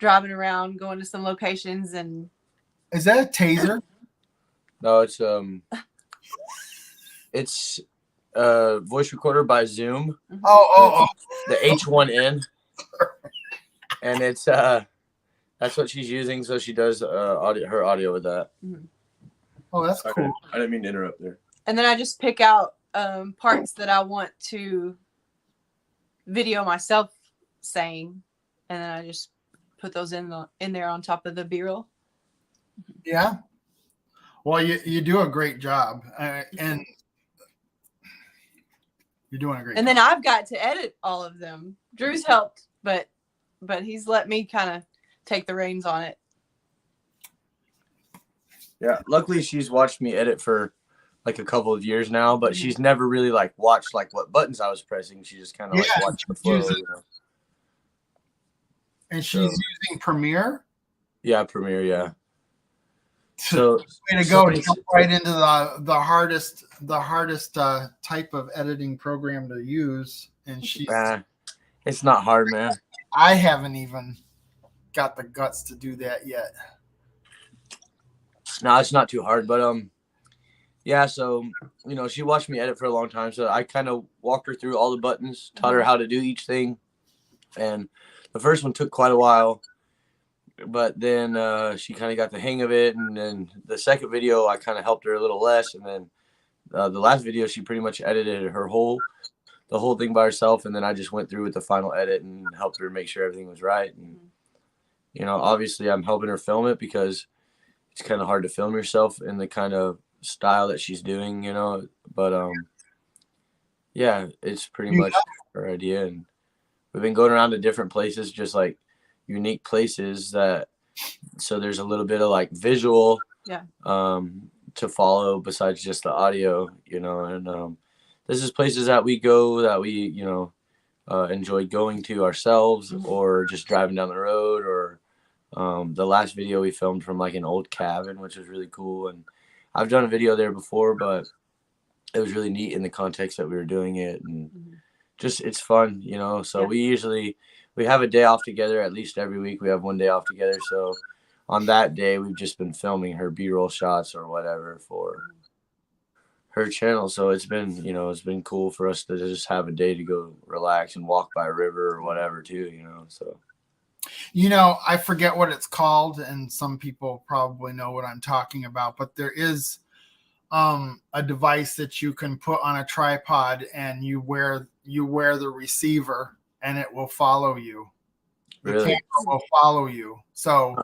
B: around, going to some locations. And
A: is that a taser?
C: No, it's voice recorder by Zoom.
A: Oh.
C: The H1N. And it's that's what she's using, so she does her audio with that.
A: Oh, that's cool.
C: I didn't mean to interrupt there.
B: And then I just pick out parts that I want to video myself saying, and then I just put those in there on top of the B-roll.
A: Yeah. Well, you do a great job, and you're doing a great
B: And
A: job.
B: then I've got to edit all of them. Drew's helped, but he's let me kind of take the reins on it.
C: Yeah, luckily she's watched me edit for like a couple of years now, but she's never really like watched like what buttons I was pressing. She just kind of like watched the flow. You know?
A: And she's using Premiere.
C: Yeah, Premiere. Yeah. So
A: way to go to jump right into the hardest type of editing program to use, and
C: it's not hard, man.
A: I haven't even got the guts to do that yet.
C: No, it's not too hard, but yeah. So she watched me edit for a long time, so I kind of walked her through all the buttons, taught her how to do each thing, and the first one took quite a while. But then she kind of got the hang of it, and then the second video I kind of helped her a little less, and then the last video she pretty much edited the whole thing by herself, and then I just went through with the final edit and helped her make sure everything was right. And obviously I'm helping her film it because it's kind of hard to film yourself in the kind of style that she's doing, But yeah, it's pretty much her idea, and we've been going around to different places, just like unique places so there's a little bit of like visual to follow besides just the audio, and this is places that we go that we enjoy going to ourselves, or just driving down the road, or the last video we filmed from like an old cabin, which was really cool. And I've done a video there before, but it was really neat in the context that we were doing it, and just it's fun, so we have a day off together at least every week. We have one day off together. So on that day, we've just been filming her B-roll shots or whatever for her channel. So it's been, it's been cool for us to just have a day to go relax and walk by a river or whatever too, so.
A: I forget what it's called, and some people probably know what I'm talking about, but there is a device that you can put on a tripod, and you wear the receiver, and it will follow you. The
C: Really?
A: camera will follow you. So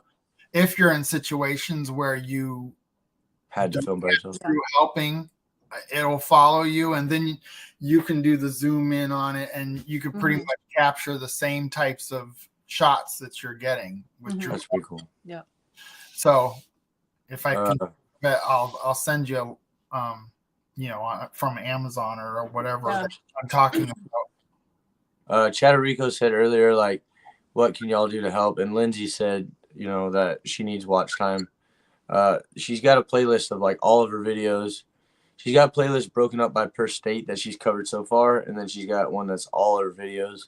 A: if you're in situations where you
C: had to film by yourself,
A: through helping, it'll follow you, and then you can do the zoom in on it, and you can pretty much capture the same types of shots that you're getting with
C: That's pretty cool.
B: Yeah.
A: So if I can, I'll send you from Amazon or whatever that I'm talking about.
C: Chatterico said earlier, like, what can y'all do to help? And Lynzie said, that she needs watch time. She's got a playlist of like all of her videos. She's got a playlist broken up by per state that she's covered so far, and then she's got one that's all her videos.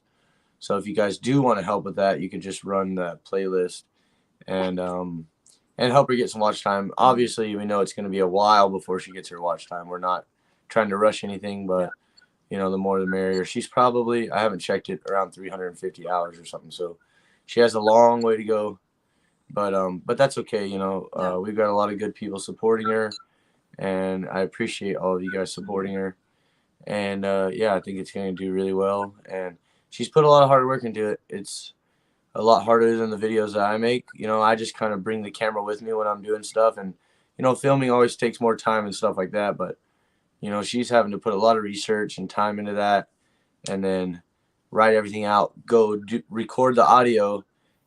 C: So if you guys do want to help with that, you can just run that playlist and help her get some watch time. Obviously, we know it's going to be a while before she gets her watch time. We're not trying to rush anything, but the more the merrier. She's probably, I haven't checked it, around 350 hours or something. So she has a long way to go, but that's okay. We've got a lot of good people supporting her, and I appreciate all of you guys supporting her. And I think it's going to do really well. And she's put a lot of hard work into it. It's a lot harder than the videos that I make. I just kind of bring the camera with me when I'm doing stuff, and filming always takes more time and stuff like that. But she's having to put a lot of research and time into that, and then write everything out, record the audio,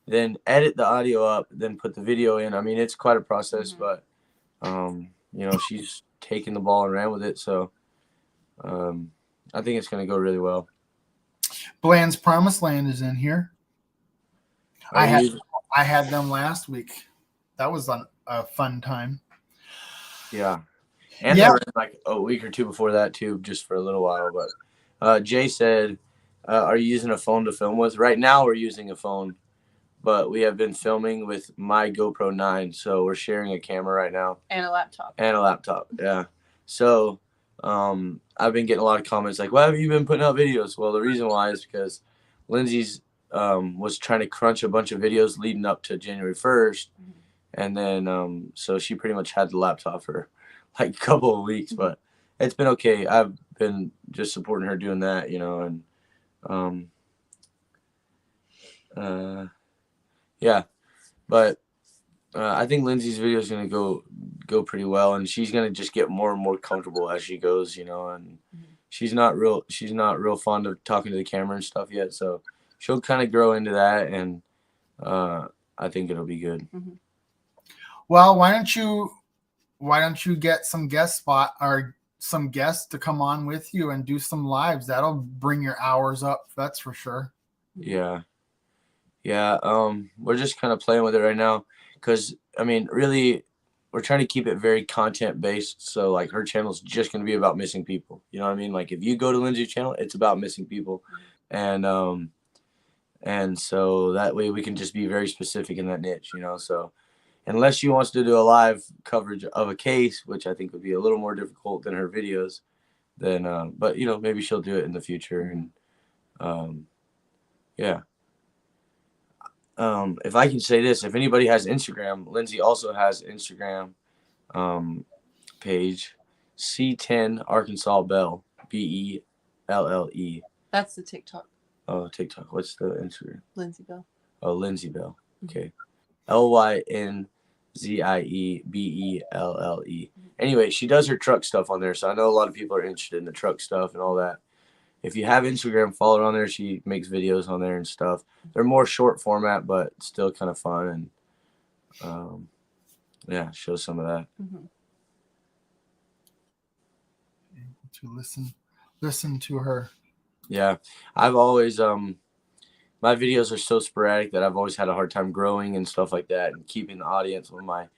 C: then edit the audio up, then put the video in. I mean, it's quite a process, but she's taken the ball and ran with it. So I think it's going to go really well.
A: Bland's Promised Land is in here. I had them last week. That was a fun time.
C: Yeah. And they were in like a week or two before that too, just for a little while. But Jay said, are you using a phone to film with? Right now we're using a phone, but we have been filming with my GoPro 9. So we're sharing a camera right now.
B: And a laptop.
C: Yeah. So I've been getting a lot of comments like, why have you been putting out videos? Well, the reason why is because Lindsay's was trying to crunch a bunch of videos leading up to January 1st. And then so she pretty much had the laptop for like a couple of weeks, but it's been okay. I've been just supporting her doing that, and but I think Lindsay's video is gonna go pretty well, and she's gonna just get more and more comfortable as she goes, you know. And she's not real fond of talking to the camera and stuff yet, so she'll kind of grow into that, and I think it'll be good.
B: Mm-hmm.
A: Well, why don't you get some some guests to come on with you and do some lives? That'll bring your hours up, that's for sure.
C: Yeah. We're just kind of playing with it right now, because I mean, really, we're trying to keep it very content based. So like, her channel's just going to be about missing people. You know what I mean? Like, if you go to Lindsay's channel, it's about missing people, and so that way we can just be very specific in that niche, you know. So unless she wants to do a live coverage of a case, which I think would be a little more difficult than her videos, then but you know, maybe she'll do it in the future. And yeah. If I can say this, if anybody has Instagram, Lynzie also has Instagram page, C10 Arkansas Bell, BELLE.
B: That's the TikTok.
C: Oh, TikTok. What's the Instagram?
B: Lynzie Bell.
C: Oh, Lynzie Bell. Okay. LYNZIEBELLE. Anyway, she does her truck stuff on there, so I know a lot of people are interested in the truck stuff and all that. If you have Instagram, follow her on there. She makes videos on there and stuff. They're more short format, but still kind of fun, and yeah, show some of that.
B: Mm-hmm.
A: To listen to her.
C: Yeah, I've always my videos are so sporadic that I've always had a hard time growing and stuff like that, and keeping the audience when my,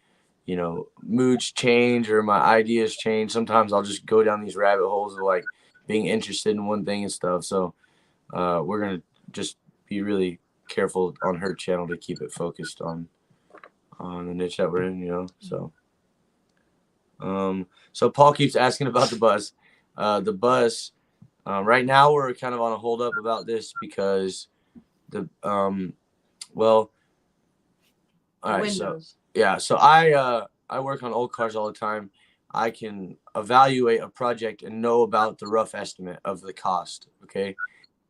C: you know, moods change or my ideas change. Sometimes I'll just go down these rabbit holes of like being interested in one thing and stuff. So we're gonna just be really careful on her channel to keep it focused on the niche that we're in, you know. So Paul keeps asking about the bus. The bus right now we're kind of on a hold up about this because the well, all right.
B: Windows.
C: So I work on old cars all the time. I can evaluate a project and know about the rough estimate of the cost, okay?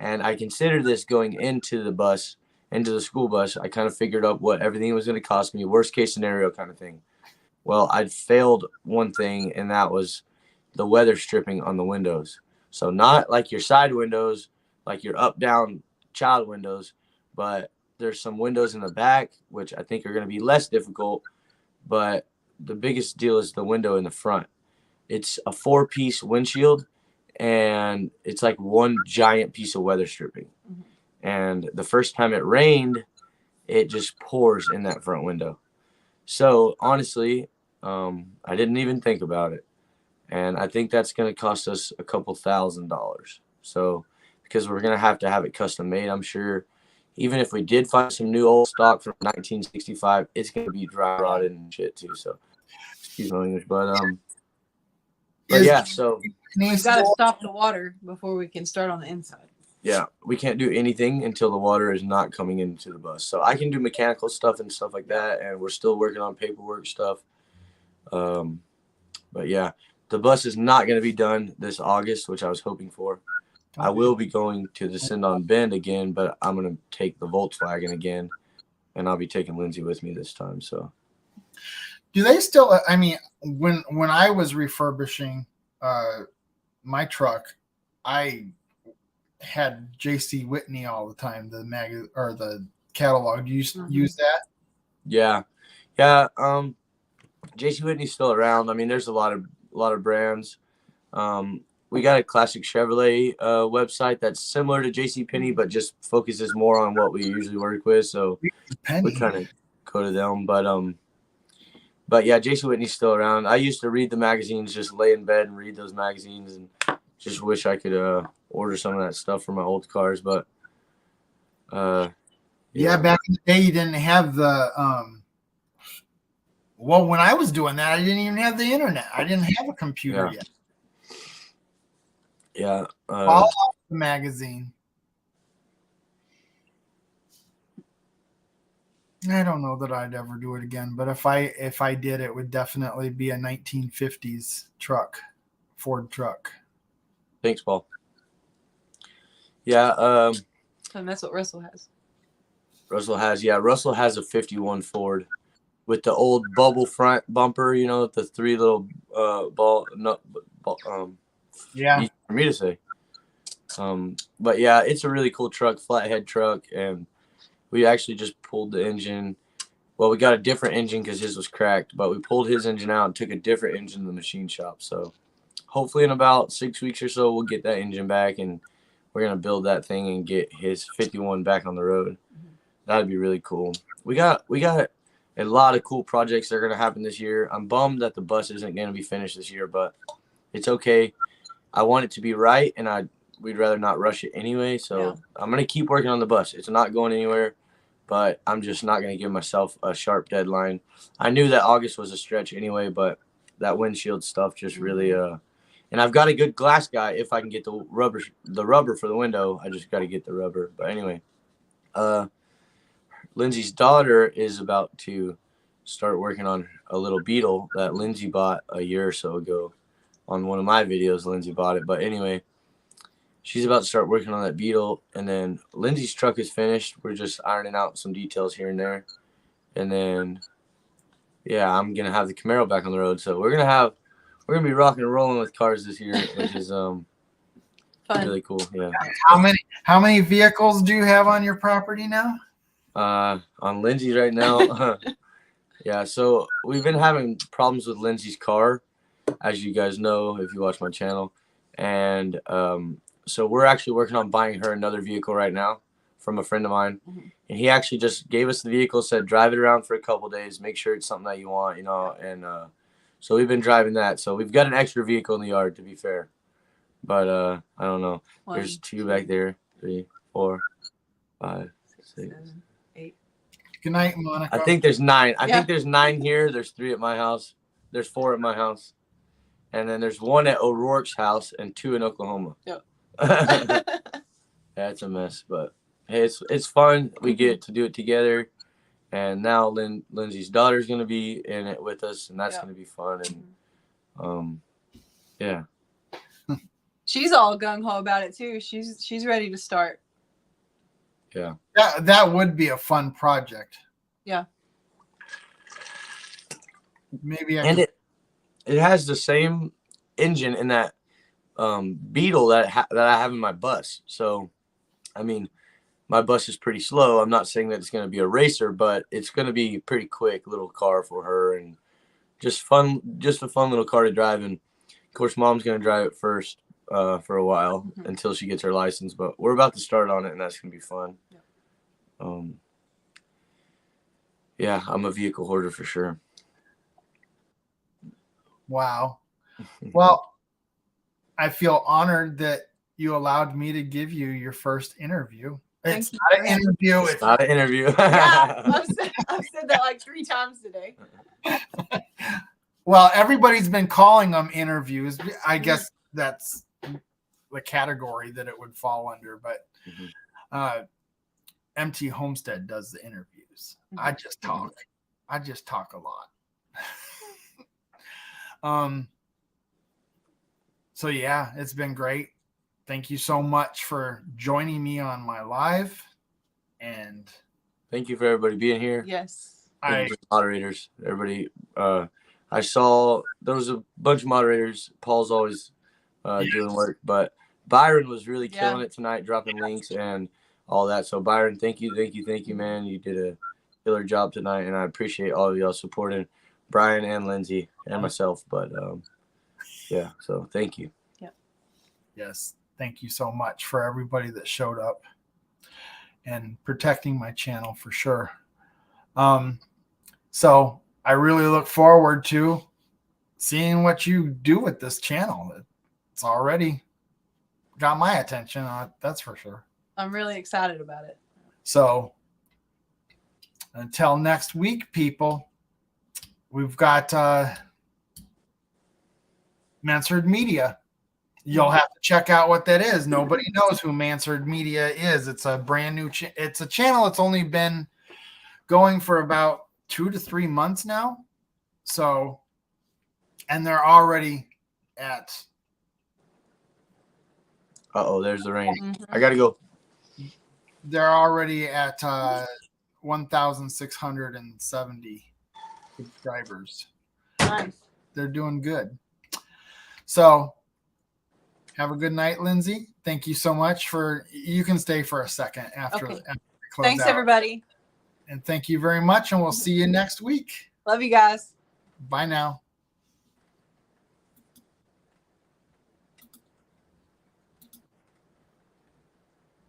C: And I considered this going into the school bus. I kind of figured out what everything was going to cost me, worst case scenario kind of thing. Well, I'd failed one thing, and that was the weather stripping on the windows. So not like your side windows, like your up-down child windows, but there's some windows in the back, which I think are going to be less difficult, but the biggest deal is the window in the front. It's a 4-piece windshield, and it's like one giant piece of weather stripping.
B: Mm-hmm.
C: And the first time it rained, it just pours in that front window. So honestly, I didn't even think about it. And I think that's going to cost us a couple $1,000s. So because we're going to have it custom made, I'm sure. Even if we did find some new old stock from 1965, it's going to be dry rotted and shit too. So, excuse my English, but yeah. So
B: we've got to stop the water before we can start on the inside.
C: Yeah, we can't do anything until the water is not coming into the bus. So I can do mechanical stuff and stuff like that, and we're still working on paperwork stuff. But yeah, the bus is not going to be done this August, which I was hoping for. I will be going to the Send-On Bend again, but I'm going to take the Volkswagen again, and I'll be taking Lynzie with me this time. So,
A: do they still? I mean, when I was refurbishing my truck, I had J.C. Whitney all the time. The the catalog. Do you use that?
C: Yeah. J.C. Whitney's still around. I mean, there's a lot of brands. We got a classic Chevrolet website that's similar to JCPenney, but just focuses more on what we usually work with. So we kind of go to them. But yeah, J.C. Whitney's still around. I used to read the magazines, just lay in bed and read those magazines, and just wish I could order some of that stuff for my old cars. But
A: yeah, back in the day, you didn't have the well, when I was doing that, I didn't even have the internet. I didn't have a computer yet.
C: Yeah.
A: All off the magazine. I don't know that I'd ever do it again, but if I did, it would definitely be a 1950s truck, Ford truck.
C: Thanks, Paul. Yeah.
B: And that's what Russell has.
C: Russell has a 51 Ford. with the old bubble front bumper, you know, with the 3 little
A: Yeah.
C: easy for me to say. But yeah, it's a really cool truck, flathead truck, and we actually just pulled the engine. Well, we got a different engine because his was cracked, but we pulled his engine out and took a different engine to the machine shop. So hopefully in about 6 weeks or so, we'll get that engine back, and we're going to build that thing and get his 51 back on the road. That'd be really cool. We got a lot of cool projects that are going to happen this year. I'm bummed that the bus isn't going to be finished this year, but it's okay. I want it to be right, and we'd rather not rush it anyway. So I'm going to keep working on the bus. It's not going anywhere, but I'm just not going to give myself a sharp deadline. I knew that August was a stretch anyway, but that windshield stuff just really and I've got a good glass guy. If I can get the rubber for the window, I just got to get the rubber. But anyway, Lindsay's daughter is about to start working on a little Beetle that Lynzie bought a year or so ago. On one of my videos, Lynzie bought it. But anyway, she's about to start working on that Beetle. And then Lindsay's truck is finished. We're just ironing out some details here and there. And then, yeah, I'm going to have the Camaro back on the road. So we're going to be rocking and rolling with cars this year, which is
B: Fun.
C: really cool. Yeah.
A: How many vehicles do you have on your property now?
C: On Lindsay's right now. Yeah, so we've been having problems with Lindsay's car, as you guys know if you watch my channel. And so we're actually working on buying her another vehicle right now from a friend of mine. And he actually just gave us the vehicle, said drive it around for a couple days, make sure it's something that you want, you know. And so we've been driving that. So we've got an extra vehicle in the yard, to be fair. But I don't know. There's 2 back there, 3, 4, 5, 6,
B: 7, 8.
A: Good night, Monica.
C: I think there's 9. I think there's 9 here. There's 3 at my house. There's 4 at my house. And then there's 1 at O'Rourke's house and 2 in Oklahoma.
B: Yep.
C: That's a mess, but hey, it's fun. We get to do it together. And now Lindsay's daughter's going to be in it with us, and that's going to be fun. And yeah.
B: She's all gung-ho about it too. She's ready to start.
C: Yeah.
A: That would be a fun project.
B: Yeah.
A: Maybe
C: it has the same engine in that Beetle that I have in my bus. So, I mean, my bus is pretty slow. I'm not saying that it's going to be a racer, but it's going to be a pretty quick little car for her, and just a fun little car to drive. And of course, Mom's going to drive it first for a while until she gets her license. But we're about to start on it, and that's going to be fun. Yeah, I'm a vehicle hoarder for sure.
A: Wow. Well, I feel honored that you allowed me to give you your first interview. It's not an interview.
C: It's not an interview.
B: Yeah, I've said that like 3 times today.
A: Well, everybody's been calling them interviews. I guess that's the category that it would fall under. But MT Homestead does the interviews. I just talk. I just talk a lot. So yeah, it's been great. Thank you so much for joining me on my live, and
C: thank you for everybody being here.
B: Yes.
C: Moderators, everybody. I saw there was a bunch of moderators. Paul's always doing work, but Byron was really killing it tonight, dropping links and all that. So Byron, thank you, man. You did a killer job tonight, and I appreciate all of y'all supporting Brian and Lindsay and myself. But yeah, so thank you.
A: Yes, thank you so much for everybody that showed up and protecting my channel for sure. So I really look forward to seeing what you do with this channel. It's already got my attention, that's for sure.
B: I'm really excited about it.
A: So until next week, people, we've got Mansard Media. You'll have to check out what that is. Nobody knows who Mansard Media is. It's a brand new it's a channel that's only been going for about 2 to 3 months now. So, and they're already at
C: there's the rain. I gotta go.
A: They're already at 1,670 subscribers.
B: Nice.
A: They're doing good. So have a good night, Lynzie. Thank you so much you can stay for a second after,
B: Okay.
A: after we close
B: Thanks,
A: out.
B: everybody.
A: And thank you very much. And we'll see you next week.
B: Love you guys.
A: Bye now.